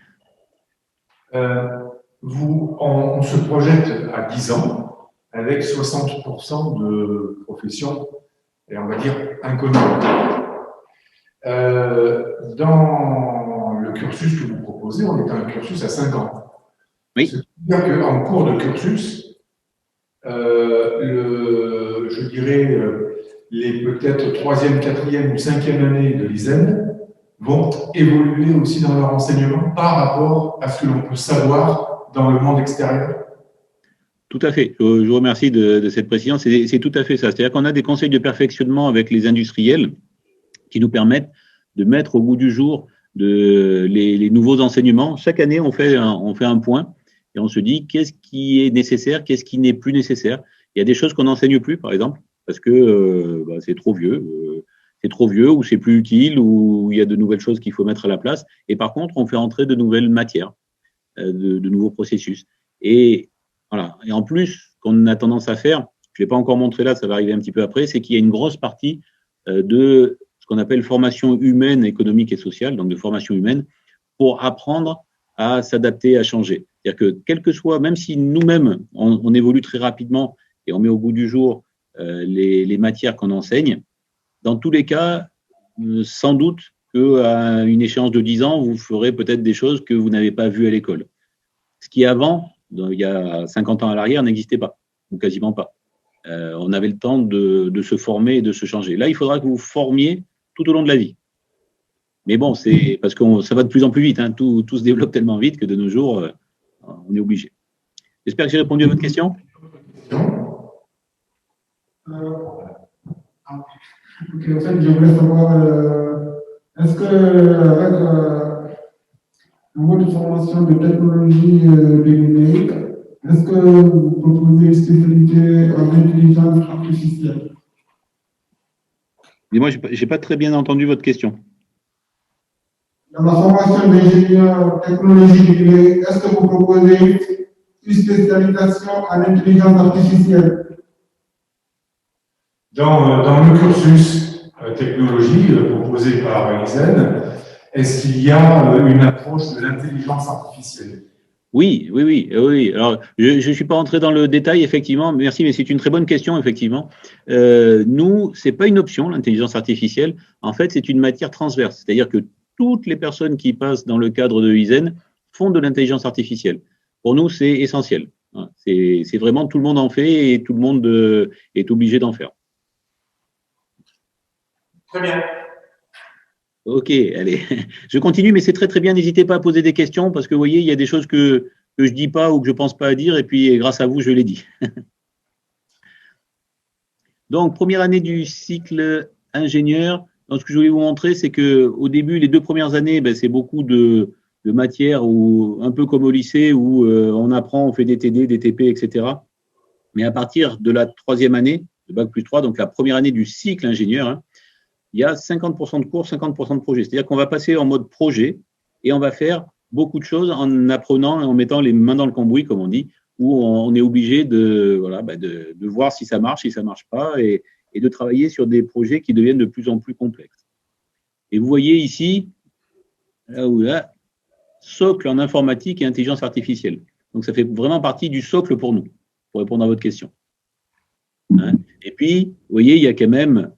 On se projette à 10 ans avec 60% de professions, et on va dire, inconnues. Dans le cursus que vous proposez, on est à un cursus à 5 ans. Oui. C'est-à-dire qu'en cours de cursus, je dirais, les peut-être 3e, 4e ou 5e années de l'ISEN vont évoluer aussi dans leur enseignement par rapport à ce que l'on peut savoir dans le monde extérieur. Tout à fait. Je vous remercie de cette précision. C'est tout à fait ça. C'est-à-dire qu'on a des conseils de perfectionnement avec les industriels qui nous permettent de mettre au goût du jour les nouveaux enseignements. Chaque année, on fait un point et on se dit qu'est-ce qui est nécessaire, qu'est-ce qui n'est plus nécessaire. Il y a des choses qu'on n'enseigne plus, par exemple, parce que c'est trop vieux. Ou c'est plus utile, ou il y a de nouvelles choses qu'il faut mettre à la place. Et par contre, on fait entrer de nouvelles matières, de nouveaux processus. Et voilà. Et en plus, ce qu'on a tendance à faire, je ne l'ai pas encore montré là, ça va arriver un petit peu après, c'est qu'il y a une grosse partie de ce qu'on appelle formation humaine, économique et sociale, donc de formation humaine, pour apprendre à s'adapter, à changer. C'est-à-dire que, quel que soit, même si nous-mêmes, on évolue très rapidement et on met au goût du jour les matières qu'on enseigne, dans tous les cas, sans doute qu'à une échéance de 10 ans, vous ferez peut-être des choses que vous n'avez pas vues à l'école. Ce qui avant, il y a 50 ans à l'arrière, n'existait pas, ou quasiment pas. On avait le temps de se former et de se changer. Là, il faudra que vous formiez tout au long de la vie. Mais bon, c'est parce que ça va de plus en plus vite. Hein. Tout se développe tellement vite que de nos jours, on est obligé. J'espère que j'ai répondu à votre question. Ok, en fait, je voulais savoir, est-ce que avec un mode de formation de technologie du numérique, est-ce que vous proposez une spécialité en intelligence artificielle? Mais moi, je n'ai pas très bien entendu votre question. Dans la formation d'ingénieur technologie du numérique, est-ce que vous proposez une spécialisation en intelligence artificielle? Dans le cursus technologie proposé par l'ISEN, est-ce qu'il y a une approche de l'intelligence artificielle? Oui. Alors, je ne suis pas entré dans le détail, effectivement. Merci, mais c'est une très bonne question, effectivement. Nous, ce n'est pas une option, l'intelligence artificielle. En fait, c'est une matière transverse. C'est-à-dire que toutes les personnes qui passent dans le cadre de l'ISEN font de l'intelligence artificielle. Pour nous, c'est essentiel. C'est vraiment tout le monde en fait et tout le monde est obligé d'en faire. Très bien. Ok, allez. Je continue, mais c'est très très bien. N'hésitez pas à poser des questions parce que vous voyez, il y a des choses que je ne dis pas ou que je ne pense pas à dire, et puis grâce à vous, je l'ai dit. Donc, première année du cycle ingénieur. Donc, ce que je voulais vous montrer, c'est qu'au début, les 2 premières années, c'est beaucoup de matières, un peu comme au lycée, où on apprend, on fait des TD, des TP, etc. Mais à partir de la 3e année, le bac plus 3, donc la première année du cycle ingénieur, hein, il y a 50% de cours, 50% de projets. C'est-à-dire qu'on va passer en mode projet et on va faire beaucoup de choses en apprenant et en mettant les mains dans le cambouis, comme on dit, où on est obligé de voir si ça marche pas, et de travailler sur des projets qui deviennent de plus en plus complexes. Et vous voyez ici, là, socle en informatique et intelligence artificielle. Donc, ça fait vraiment partie du socle pour nous, pour répondre à votre question. Hein? Et puis, vous voyez, il y a quand même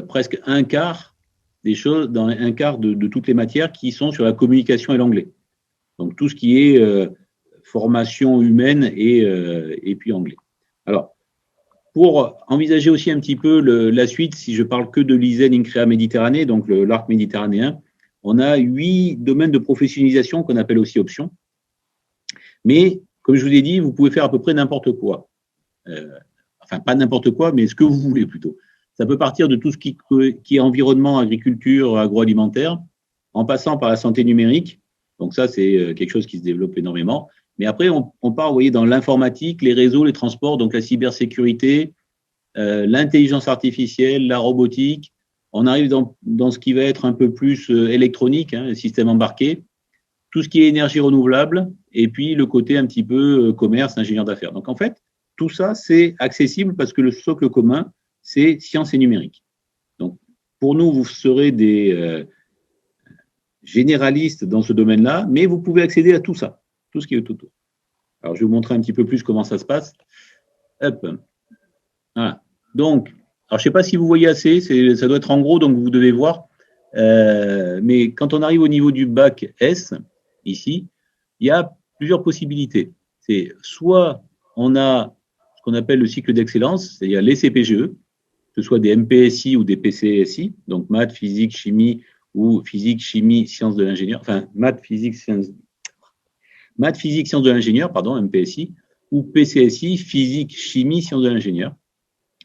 presque un quart des choses, dans un quart de toutes les matières qui sont sur la communication et l'anglais. Donc, tout ce qui est formation humaine et puis anglais. Alors, pour envisager aussi un petit peu la suite, si je parle que de l'ISEN INCREA Méditerranée, donc l'arc méditerranéen, on a 8 domaines de professionnalisation qu'on appelle aussi options. Mais, comme je vous l'ai dit, vous pouvez faire à peu près n'importe quoi. Enfin, pas n'importe quoi, mais ce que vous voulez plutôt. Ça peut partir de tout ce qui est environnement, agriculture, agroalimentaire, en passant par la santé numérique. Donc ça, c'est quelque chose qui se développe énormément. Mais après, on part, vous voyez, dans l'informatique, les réseaux, les transports, donc la cybersécurité, l'intelligence artificielle, la robotique. On arrive dans ce qui va être un peu plus électronique, hein, le système embarqué, tout ce qui est énergie renouvelable, et puis le côté un petit peu commerce, ingénieur d'affaires. Donc en fait, tout ça, c'est accessible parce que le socle commun, c'est sciences et numérique. Donc, pour nous, vous serez des généralistes dans ce domaine-là, mais vous pouvez accéder à tout ça, tout ce qui est autour. Alors, je vais vous montrer un petit peu plus comment ça se passe. Hop. Voilà. Donc, alors, je ne sais pas si vous voyez assez, ça doit être en gros, donc vous devez voir. Mais quand on arrive au niveau du bac S, ici, il y a plusieurs possibilités. C'est soit on a ce qu'on appelle le cycle d'excellence, c'est-à-dire les CPGE, que ce soit des MPSI ou des PCSI, donc maths, physique, chimie, ou physique, chimie, sciences de l'ingénieur, enfin maths, physique, sciences de l'ingénieur, pardon, MPSI, ou PCSI, physique, chimie, sciences de l'ingénieur.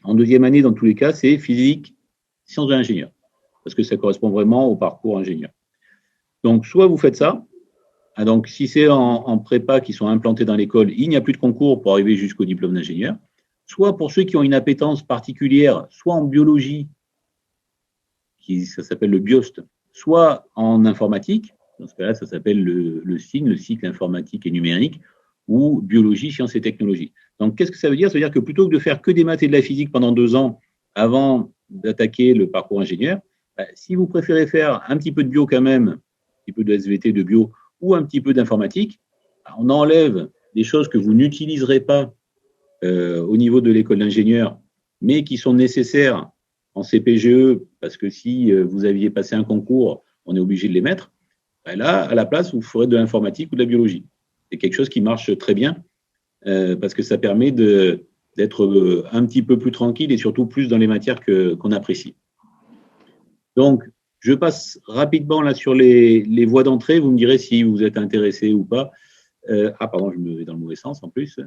En 2e année, dans tous les cas, c'est physique, sciences de l'ingénieur, parce que ça correspond vraiment au parcours ingénieur. Donc, soit vous faites ça, donc si c'est en prépa qui sont implantés dans l'école, il n'y a plus de concours pour arriver jusqu'au diplôme d'ingénieur. Soit pour ceux qui ont une appétence particulière, soit en biologie, ça s'appelle le BIOST, soit en informatique, dans ce cas-là, ça s'appelle le CIN, le cycle informatique et numérique, ou biologie, sciences et technologies. Donc, qu'est-ce que ça veut dire? Ça veut dire que plutôt que de faire que des maths et de la physique pendant 2 ans avant d'attaquer le parcours ingénieur, Si vous préférez faire un petit peu de bio quand même, un petit peu de SVT, de bio, ou un petit peu d'informatique, on enlève des choses que vous n'utiliserez pas au niveau de l'école d'ingénieur, mais qui sont nécessaires en CPGE, parce que si vous aviez passé un concours, on est obligé de les mettre. Là, à la place, vous ferez de l'informatique ou de la biologie. C'est quelque chose qui marche très bien, parce que ça permet d'être un petit peu plus tranquille et surtout plus dans les matières qu'on apprécie. Donc, je passe rapidement là sur les voies d'entrée. Vous me direz si vous êtes intéressé ou pas. Pardon, je me vais dans le mauvais sens en plus.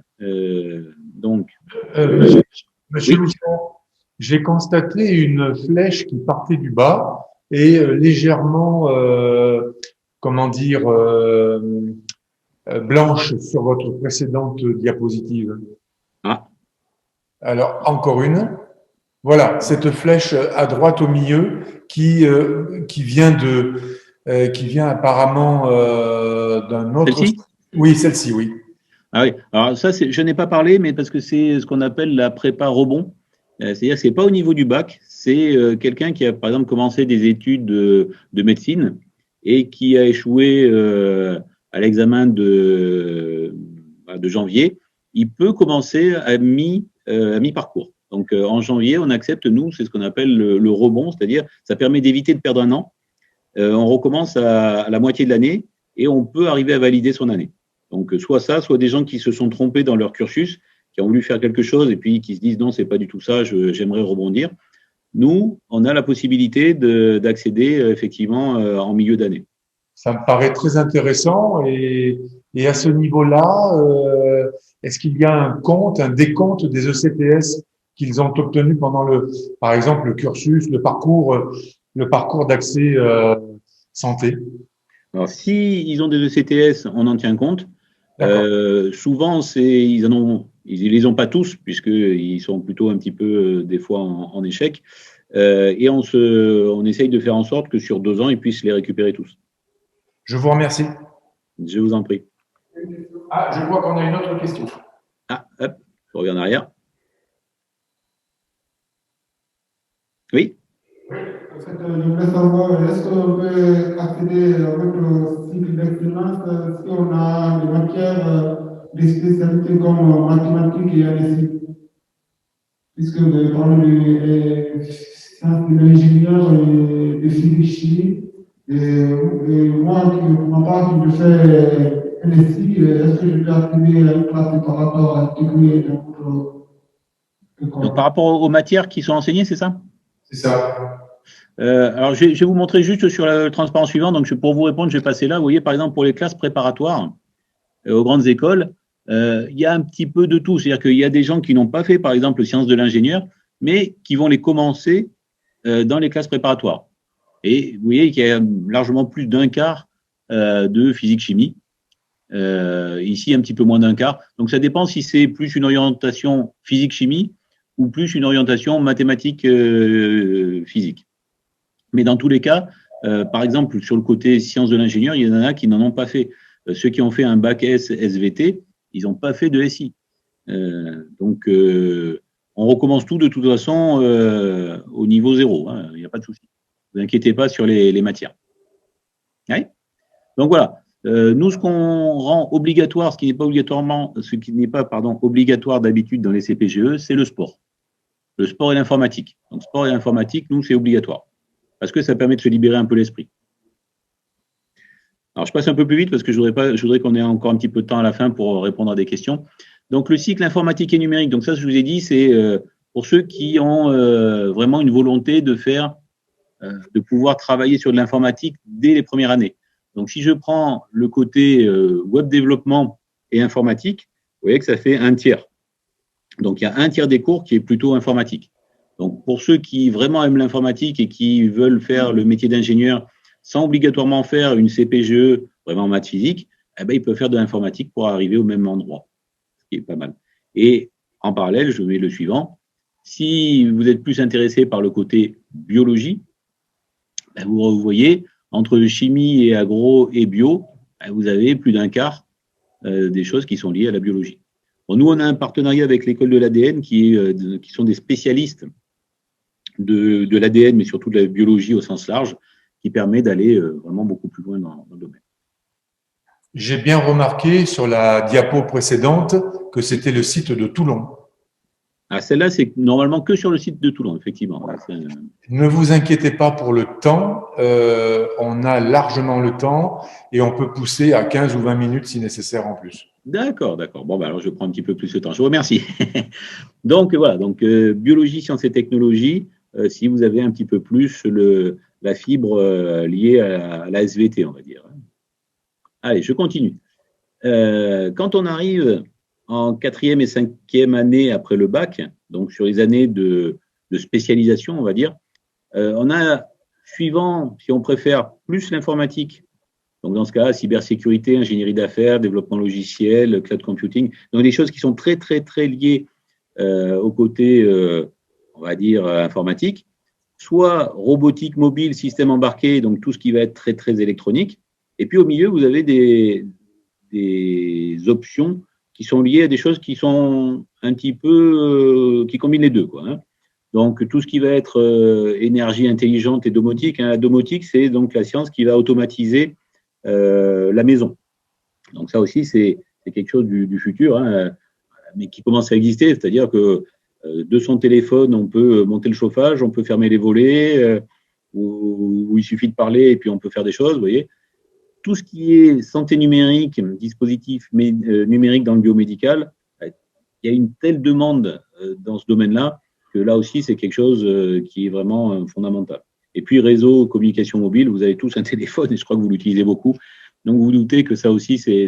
Monsieur Oui. Louchon, j'ai constaté une flèche qui partait du bas et légèrement, comment dire, blanche sur votre précédente diapositive. Ah, Alors, encore une. Voilà, cette flèche à droite au milieu qui vient apparemment d'un autre. celle-ci? Oui, celle-ci, oui. Ah oui. Alors ça, je n'ai pas parlé, mais parce que c'est ce qu'on appelle la prépa rebond. C'est-à-dire que ce n'est pas au niveau du bac, c'est quelqu'un qui a, par exemple, commencé des études de médecine et qui a échoué à l'examen de janvier. Il peut commencer à mi-parcours. Donc, en janvier, on accepte, nous, c'est ce qu'on appelle le rebond, c'est-à-dire ça permet d'éviter de perdre un an. On recommence à la moitié de l'année et on peut arriver à valider son année. Donc, soit ça, soit des gens qui se sont trompés dans leur cursus, qui ont voulu faire quelque chose et puis qui se disent non, c'est pas du tout ça, j'aimerais rebondir. Nous, on a la possibilité d'accéder effectivement en milieu d'année. Ça me paraît très intéressant et à ce niveau-là, est-ce qu'il y a un décompte des ECTS qu'ils ont obtenus pendant par exemple, le cursus, le parcours d'accès santé? Alors, si ils ont des ECTS, on en tient compte. Souvent, ils les ont pas tous, puisqu'ils sont plutôt un petit peu, des fois, en échec. Et on essaye de faire en sorte que sur 2 ans, ils puissent les récupérer tous. Je vous remercie. Je vous en prie. Ah, je vois qu'on a une autre question. Ah, hop, je reviens en arrière. Oui? En fait, je voulais savoir, est-ce qu'on peut accéder avec le cycle d'excellence si on a des matières, des spécialités comme mathématiques et ADC? Puisque vous avez parlé de sciences de l'ingénieur et de physique chimie. Et moi, pour ma part, qui je fais NSI, est-ce que je peux accéder à une classe préparatoire intégrée dans votre école? Donc, par rapport aux matières qui sont enseignées, c'est ça? C'est ça. Alors, je vais vous montrer juste sur le transparent suivant. Donc, pour vous répondre, je vais passer là. Vous voyez, par exemple, pour les classes préparatoires aux grandes écoles, il y a un petit peu de tout. C'est-à-dire qu'il y a des gens qui n'ont pas fait, par exemple, sciences de l'ingénieur, mais qui vont les commencer dans les classes préparatoires. Et vous voyez qu'il y a largement plus d'un quart de physique-chimie. Ici, un petit peu moins d'un quart. Donc, ça dépend si c'est plus une orientation physique-chimie ou plus une orientation mathématique-physique. Mais dans tous les cas, par exemple, sur le côté sciences de l'ingénieur, il y en a qui n'en ont pas fait. Ceux qui ont fait un bac S, SVT, ils n'ont pas fait de SI. Donc, on recommence tout de toute façon au niveau 0. Hein, il n'y a pas de souci. Ne vous inquiétez pas sur les matières. Ouais. Donc voilà. Nous, ce qu'on rend obligatoire, ce qui n'est pas obligatoire d'habitude dans les CPGE, c'est le sport. Le sport et l'informatique. Donc, sport et informatique, nous, c'est obligatoire. Parce que ça permet de se libérer un peu l'esprit. Alors, je passe un peu plus vite parce que je voudrais qu'on ait encore un petit peu de temps à la fin pour répondre à des questions. Donc, le cycle informatique et numérique, donc ça, je vous ai dit, c'est pour ceux qui ont vraiment une volonté de pouvoir travailler sur de l'informatique dès les premières années. Donc, si je prends le côté web développement et informatique, vous voyez que ça fait 1/3. Donc, il y a 1/3 des cours qui est plutôt informatique. Donc, pour ceux qui vraiment aiment l'informatique et qui veulent faire le métier d'ingénieur sans obligatoirement faire une CPGE, vraiment maths physique, eh ben, ils peuvent faire de l'informatique pour arriver au même endroit, ce qui est pas mal. Et en parallèle, je mets le suivant. Si vous êtes plus intéressé par le côté biologie, ben, vous voyez, entre chimie et agro et bio, ben, vous avez plus d'un quart des choses qui sont liées à la biologie. Bon, nous, on a un partenariat avec l'école de l'ADN qui sont des spécialistes de l'ADN, mais surtout de la biologie au sens large, qui permet d'aller vraiment beaucoup plus loin dans le domaine. J'ai bien remarqué sur la diapo précédente que c'était le site de Toulon. Ah, celle-là, c'est normalement que sur le site de Toulon, effectivement. Ne vous inquiétez pas pour le temps, on a largement le temps et on peut pousser à 15 ou 20 minutes si nécessaire en plus. D'accord, d'accord. Bon, bah alors je prends un petit peu plus de temps. Je vous remercie. Donc voilà, donc biologie, sciences et technologies, si vous avez un petit peu plus la fibre liée à la SVT, on va dire. Allez, je continue. Quand on arrive en 4e et 5e année après le bac, donc sur les années de spécialisation, on va dire, on a, suivant, si on préfère, plus l'informatique. Donc dans ce cas, cybersécurité, ingénierie d'affaires, développement logiciel, cloud computing, donc des choses qui sont très, très, très liées au côté, on va dire, informatique, soit robotique mobile, système embarqué, donc tout ce qui va être très, très électronique. Et puis au milieu, vous avez des options qui sont liées à des choses qui sont un petit peu, qui combinent les deux, quoi, hein. Donc tout ce qui va être énergie intelligente et domotique, hein. La domotique, c'est donc la science qui va automatiser la maison. Donc ça aussi, c'est quelque chose du futur, hein, mais qui commence à exister, c'est-à-dire que de son téléphone, on peut monter le chauffage, on peut fermer les volets, où il suffit de parler et puis on peut faire des choses, vous voyez. Tout ce qui est santé numérique, dispositif numérique dans le biomédical, il y a une telle demande dans ce domaine-là que là aussi, c'est quelque chose qui est vraiment fondamental. Et puis, réseau, communication mobile, vous avez tous un téléphone et je crois que vous l'utilisez beaucoup. Donc, vous vous doutez que ça aussi, c'est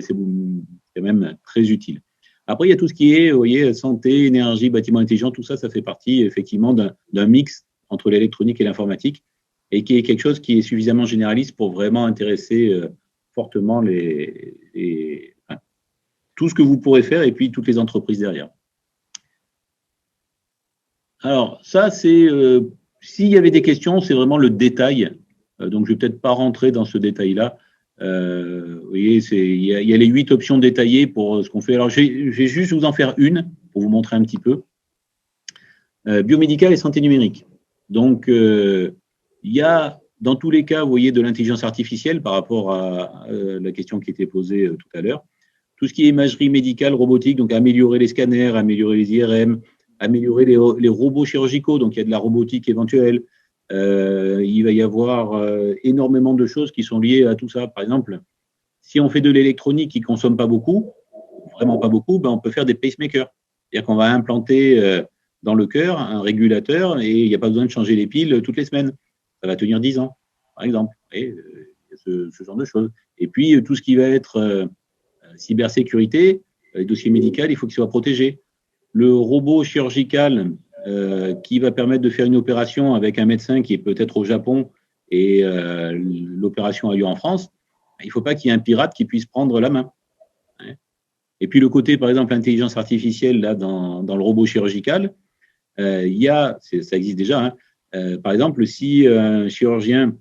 même très utile. Après, il y a tout ce qui est, vous voyez, santé, énergie, bâtiment intelligent, tout ça, ça fait partie effectivement d'un mix entre l'électronique et l'informatique et qui est quelque chose qui est suffisamment généraliste pour vraiment intéresser fortement tout ce que vous pourrez faire et puis toutes les entreprises derrière. Alors, ça, c'est s'il y avait des questions, c'est vraiment le détail. Donc, je ne vais peut-être pas rentrer dans ce détail-là. Vous voyez, il y a les 8 options détaillées pour ce qu'on fait. Alors, je vais juste vous en faire une pour vous montrer un petit peu. Biomédical et santé numérique. Donc, il y a, dans tous les cas, vous voyez, de l'intelligence artificielle par rapport à la question qui était posée tout à l'heure. Tout ce qui est imagerie médicale, robotique, donc améliorer les scanners, améliorer les IRM, améliorer les robots chirurgicaux, donc il y a de la robotique éventuelle. Il va y avoir énormément de choses qui sont liées à tout ça. Par exemple, si on fait de l'électronique qui ne consomme pas beaucoup, vraiment pas beaucoup, ben on peut faire des pacemakers. C'est-à-dire qu'on va implanter dans le cœur un régulateur et il n'y a pas besoin de changer les piles toutes les semaines. Ça va tenir 10 ans, par exemple. Et, ce genre de choses. Et puis, tout ce qui va être cybersécurité, les dossiers médicaux, il faut qu'ils soient protégés. Le robot chirurgical qui va permettre de faire une opération avec un médecin qui est peut-être au Japon et l'opération a lieu en France, il ne faut pas qu'il y ait un pirate qui puisse prendre la main. Et puis le côté, par exemple, intelligence artificielle là, dans le robot chirurgical, il y a, ça existe déjà, hein, par exemple, si un chirurgien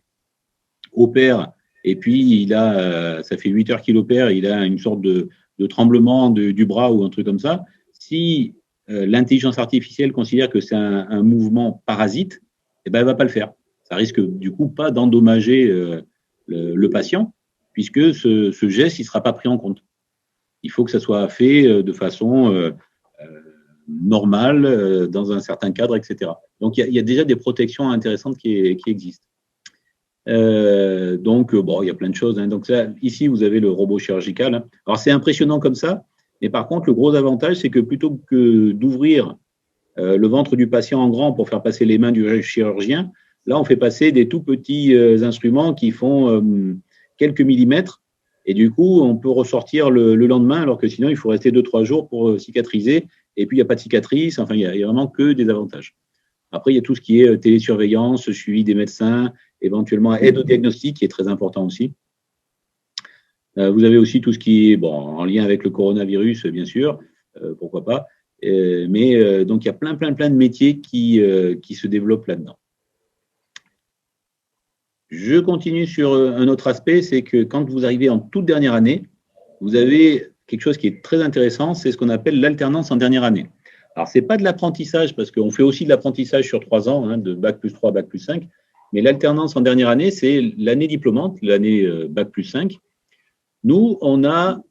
opère et puis ça fait 8 heures qu'il opère, il a une sorte de tremblement du bras ou un truc comme ça, si l'intelligence artificielle considère que c'est un mouvement parasite, eh ben, elle ne va pas le faire. Ça risque du coup pas d'endommager le patient, puisque ce geste ne sera pas pris en compte. Il faut que ça soit fait de façon normale, dans un certain cadre, etc. Donc, il y a déjà des protections intéressantes qui existent. Donc, bon, il y a plein de choses, hein. Donc, ça, ici, vous avez le robot chirurgical, hein. Alors, c'est impressionnant comme ça, mais par contre, le gros avantage, c'est que plutôt que d'ouvrir le ventre du patient en grand pour faire passer les mains du chirurgien, là, on fait passer des tout petits instruments qui font quelques millimètres. Et du coup, on peut ressortir le lendemain, alors que sinon, il faut rester 2-3 jours pour cicatriser. Et puis, il n'y a pas de cicatrice. Enfin, il y a vraiment que des avantages. Après, il y a tout ce qui est télésurveillance, suivi des médecins, éventuellement aide au diagnostic, qui est très important aussi. Vous avez aussi tout ce qui est en lien avec le coronavirus, bien sûr, pourquoi pas. Mais donc, il y a plein de métiers qui se développent là-dedans. Je continue sur un autre aspect, c'est que quand vous arrivez en toute dernière année, vous avez quelque chose qui est très intéressant, c'est ce qu'on appelle l'alternance en dernière année. Alors, ce n'est pas de l'apprentissage, parce qu'on fait aussi de l'apprentissage sur 3 ans, hein, de bac+3, bac+5, mais l'alternance en dernière année, c'est l'année diplômante, l'année bac+5. Nous, on a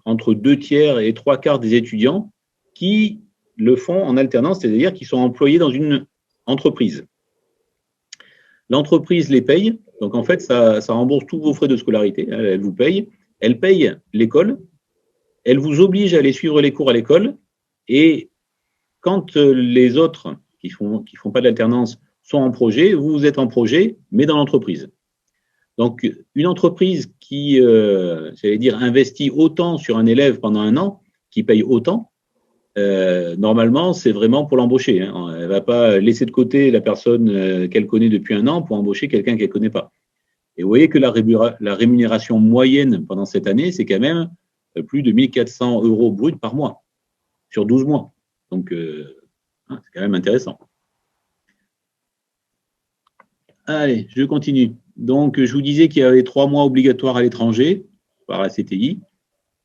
entre 2/3 et 3/4 des étudiants qui le font en alternance, c'est-à-dire qui sont employés dans une entreprise. L'entreprise les paye, donc en fait, ça rembourse tous vos frais de scolarité, elle vous paye, elle paye l'école, elle vous oblige à aller suivre les cours à l'école, et quand les autres qui font pas de l'alternance sont en projet, vous êtes en projet, mais dans l'entreprise. Donc, une entreprise qui, j'allais dire, investit autant sur un élève pendant un an, qui paye autant, normalement, c'est vraiment pour l'embaucher, hein. Elle ne va pas laisser de côté la personne qu'elle connaît depuis un an pour embaucher quelqu'un qu'elle ne connaît pas. Et vous voyez que la rémunération moyenne pendant cette année, c'est quand même plus de 1 400 € brut par mois, sur 12 mois. Donc, c'est quand même intéressant. Allez, je continue. Donc, je vous disais qu'il y avait 3 mois obligatoires à l'étranger par la CTI.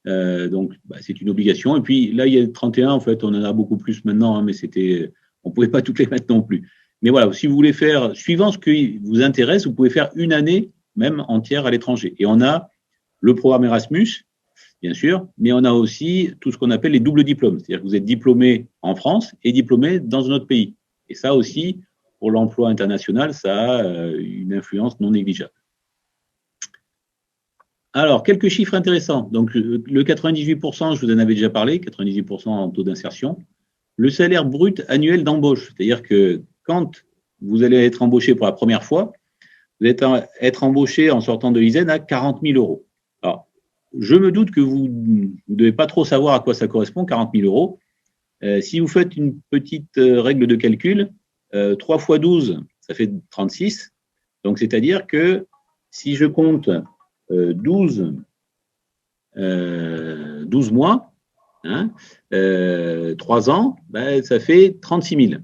Donc, c'est une obligation. Et puis là, il y a le 31, en fait, on en a beaucoup plus maintenant, hein, mais on ne pouvait pas toutes les mettre non plus. Mais voilà, si vous voulez faire, suivant ce qui vous intéresse, vous pouvez faire une année même entière à l'étranger. Et on a le programme Erasmus, bien sûr, mais on a aussi tout ce qu'on appelle les doubles diplômes. C'est-à-dire que vous êtes diplômé en France et diplômé dans un autre pays. Et ça aussi, pour l'emploi international, ça a une influence non négligeable. Alors, quelques chiffres intéressants. Donc, le 98%, je vous en avais déjà parlé, 98% en taux d'insertion. Le salaire brut annuel d'embauche, c'est-à-dire que quand vous allez être embauché pour la première fois, vous allez être embauché en sortant de l'ISEN à 40 000 €. Alors, je me doute que vous ne devez pas trop savoir à quoi ça correspond, 40 000 €. Si vous faites une petite règle de calcul, 3 fois 12, ça fait 36. Donc, c'est-à-dire que si je compte 12 mois, hein, 3 ans, ça fait 36 000.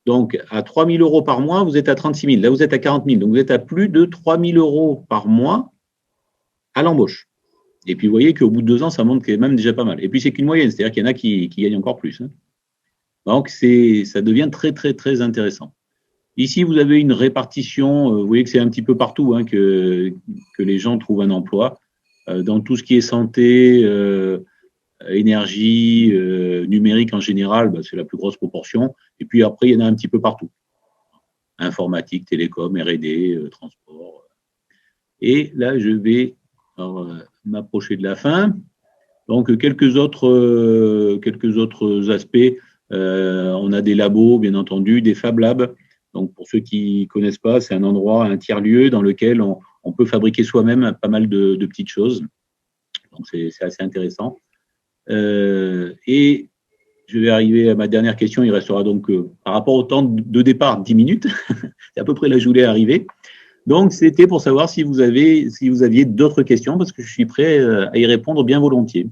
Donc, à 3 000 € par mois, vous êtes à 36 000. Là, vous êtes à 40 000. Donc, vous êtes à plus de 3 000 € par mois à l'embauche. Et puis, vous voyez qu'au bout de 2 ans, ça monte quand même déjà pas mal. Et puis, c'est qu'une moyenne, c'est-à-dire qu'il y en a qui gagnent encore plus, hein. Donc, ça devient très, très, très intéressant. Ici, vous avez une répartition. Vous voyez que c'est un petit peu partout, hein, que les gens trouvent un emploi. Dans tout ce qui est santé, énergie, numérique en général, c'est la plus grosse proportion. Et puis après, il y en a un petit peu partout. Informatique, télécom, R&D, transport. Et là, je vais m'approcher de la fin. Donc, quelques autres aspects. On a des labos, bien entendu, des Fab Labs. Donc, pour ceux qui ne connaissent pas, c'est un endroit, un tiers-lieu dans lequel on peut fabriquer soi-même pas mal de petites choses. Donc, c'est assez intéressant. Et je vais arriver à ma dernière question. Il restera donc, par rapport au temps de départ, 10 minutes. C'est à peu près là que je voulais arriver. Donc, c'était pour savoir si vous aviez d'autres questions, parce que je suis prêt à y répondre bien volontiers.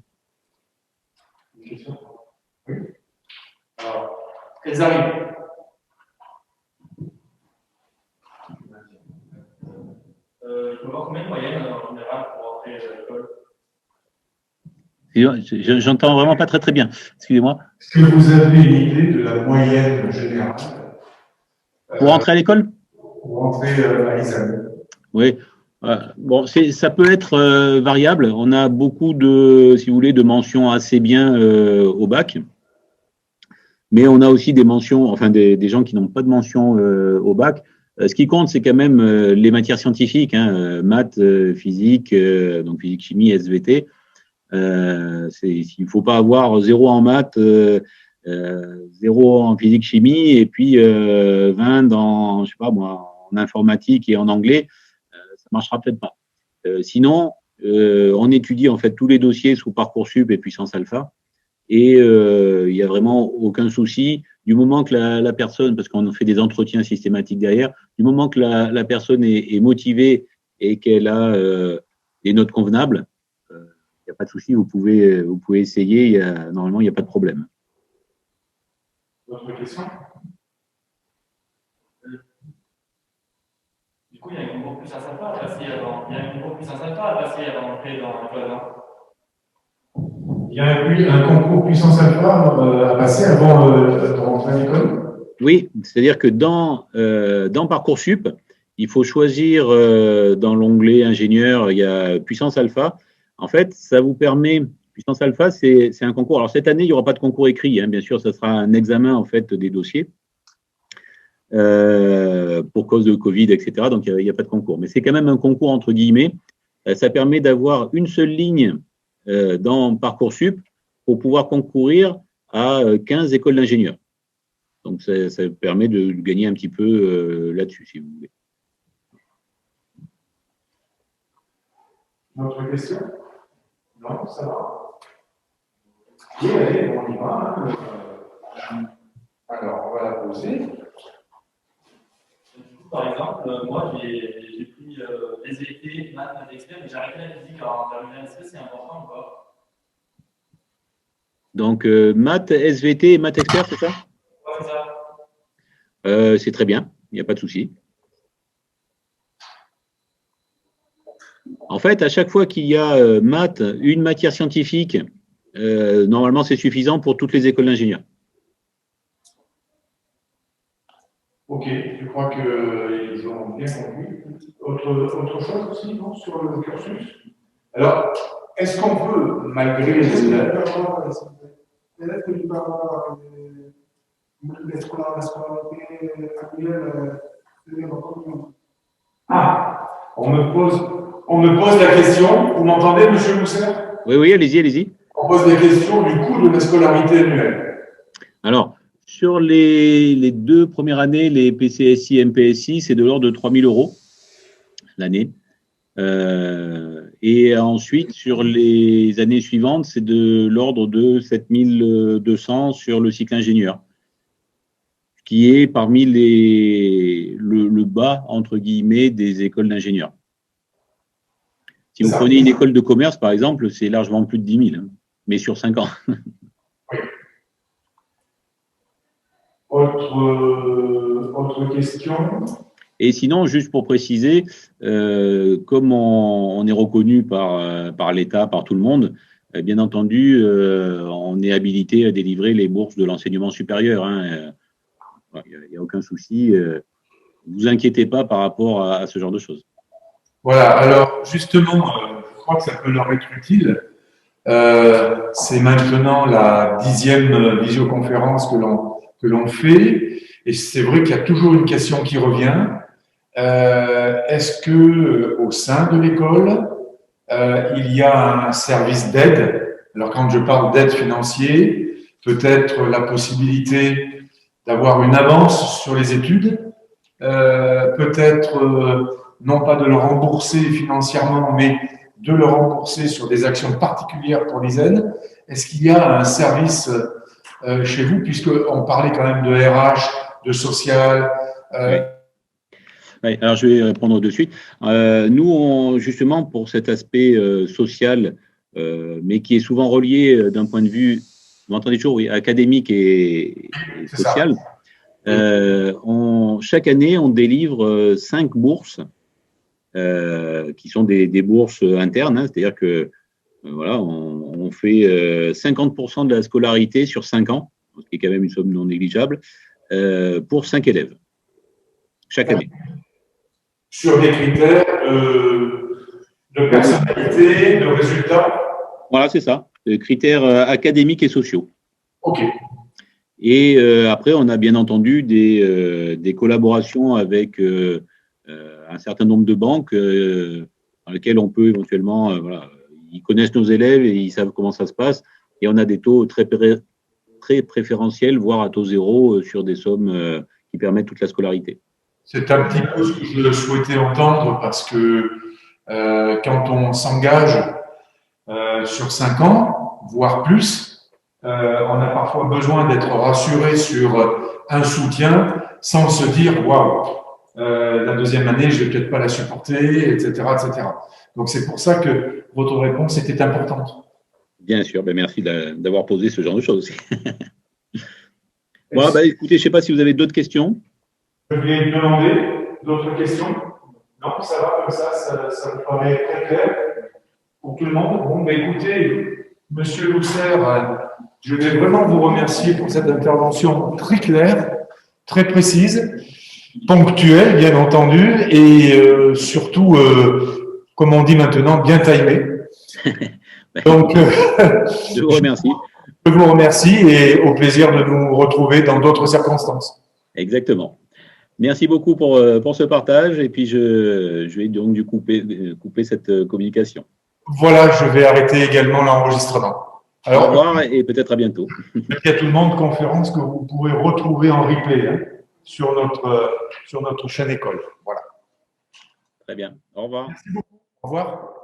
Une question ? Oui. Alors, elles arrivent. Il faut avoir combien de moyenne en général pour entrer à l'école? J'entends vraiment pas très très bien. Excusez-moi. Est-ce que vous avez une idée de la moyenne générale pour entrer à l'école? Pour entrer à l'ISEN. Oui. Bon, ça peut être variable. On a beaucoup si vous voulez, de mentions assez bien au bac. Mais on a aussi des mentions, enfin des gens qui n'ont pas de mention au bac. Ce qui compte, c'est quand même les matières scientifiques, hein, maths, physique, donc physique, chimie, SVT. Il ne faut pas avoir 0 en maths, 0 en physique, chimie, et puis 20 dans, je sais pas moi, en informatique et en anglais. Ça marchera peut-être pas. Sinon, on étudie en fait tous les dossiers sous Parcoursup et Puissance Alpha. Et il n'y a vraiment aucun souci du moment que la personne, parce qu'on fait des entretiens systématiques derrière, du moment que la personne est motivée et qu'elle a des notes convenables, il n'y a pas de souci, vous pouvez essayer, normalement il n'y a pas de problème. D'autres questions? Du coup, il y a un niveau puissance alpha à passer avant. Il y a un niveau puissance alpha à passer avant d'entrer dans l'école. Il y a eu un concours puissance alpha à passer avant de rentrer à l'école? Oui, c'est-à-dire que dans Parcoursup, il faut choisir dans l'onglet ingénieur, il y a puissance alpha. En fait, ça vous permet, puissance alpha, c'est un concours. Alors cette année, il n'y aura pas de concours écrit, hein, bien sûr, ça sera un examen en fait des dossiers pour cause de Covid, etc. Donc il n'y a pas de concours. Mais c'est quand même un concours entre guillemets. Ça permet d'avoir une seule ligne dans Parcoursup pour pouvoir concourir à 15 écoles d'ingénieurs. Donc, ça permet de gagner un petit peu là-dessus, si vous voulez. D'autres questions? Non, ça va. Oui, allez, on y va. Alors, on va la poser. Du coup, par exemple, moi, j'ai pris SVT, maths, expert, mais j'ai arrêté la physique en terminale. Est-ce que c'est important ou pas? Donc, maths, SVT et maths expert, c'est ça? Ouais, c'est ça. C'est très bien, il n'y a pas de souci. En fait, à chaque fois qu'il y a maths, une matière scientifique, normalement, c'est suffisant pour toutes les écoles d'ingénieurs. Ok, je crois qu'ils ont bien compris. Autre chose aussi, non, sur le cursus? Alors, est-ce qu'on peut, malgré les... Est-ce que tu peux avoir la scolarité actuelle? Ah, on me pose la question. Vous m'entendez, monsieur Mousser? Oui, oui, allez-y, allez-y. On pose la question du coût de la scolarité annuelle. Alors, sur les 2 premières années, les PCSI, MPSI, c'est de l'ordre de 3 000 € l'année. Et ensuite, sur les années suivantes, c'est de l'ordre de 7 200 sur le cycle ingénieur, qui est parmi le bas, entre guillemets, des écoles d'ingénieurs. Si vous prenez une école de commerce, par exemple, c'est largement plus de 10 000, hein, mais sur 5 ans. Autre question? Et sinon, juste pour préciser, comme on est reconnu par l'État, par tout le monde, bien entendu, on est habilité à délivrer les bourses de l'enseignement supérieur, hein. Il n'y a aucun souci. Ne vous inquiétez pas par rapport à ce genre de choses. Voilà, alors justement, je crois que ça peut leur être utile. C'est maintenant la 10e visioconférence que l'on fait, et c'est vrai qu'il y a toujours une question qui revient. Est-ce que au sein de l'école, il y a un service d'aide? Alors quand je parle d'aide financière, peut-être la possibilité d'avoir une avance sur les études, peut-être non pas de le rembourser financièrement, mais de le rembourser sur des actions particulières pour l'ISEN. Est-ce qu'il y a un service chez vous, puisqu'on parlait quand même de RH, de social? Oui. Oui, alors je vais répondre de suite. Nous, justement, pour cet aspect social, mais qui est souvent relié d'un point de vue, vous m'entendez toujours, oui, académique et social, chaque année, on délivre 5 bourses qui sont des bourses internes, hein, c'est-à-dire que voilà, on fait 50% de la scolarité sur 5 ans, ce qui est quand même une somme non négligeable, pour 5 élèves, chaque année. Sur des critères de personnalité, de résultats? Voilà, c'est ça, des critères académiques et sociaux. OK. Et après, on a bien entendu des collaborations avec un certain nombre de banques dans lesquelles on peut éventuellement, voilà, ils connaissent nos élèves et ils savent comment ça se passe. Et on a des taux très préférentiels, voire à taux zéro sur des sommes qui permettent toute la scolarité. C'est un petit peu ce que je souhaitais entendre parce que quand on s'engage sur 5 ans, voire plus, on a parfois besoin d'être rassuré sur un soutien sans se dire waouh, la deuxième année, je vais peut-être pas la supporter, etc., etc. Donc c'est pour ça que votre réponse était importante. Bien sûr, ben merci d'avoir posé ce genre de choses aussi. Bon, ben, écoutez, je ne sais pas si vous avez d'autres questions. Je vais demander d'autres questions. Non, ça va comme ça me paraît très clair pour tout le monde. Bon, ben écoutez, Monsieur Lousser, je vais vraiment vous remercier pour cette intervention très claire, très précise, ponctuelle, bien entendu, et surtout, comme on dit maintenant, bien timée. Donc, je vous remercie. Je vous remercie et au plaisir de nous retrouver dans d'autres circonstances. Exactement. Merci beaucoup pour ce partage et puis je vais donc du coup couper cette communication. Voilà, je vais arrêter également l'enregistrement. Alors, au revoir et peut-être à bientôt. Merci à tout le monde, conférence que vous pourrez retrouver en replay sur notre chaîne école. Voilà. Très bien. Au revoir. Merci beaucoup. Au revoir.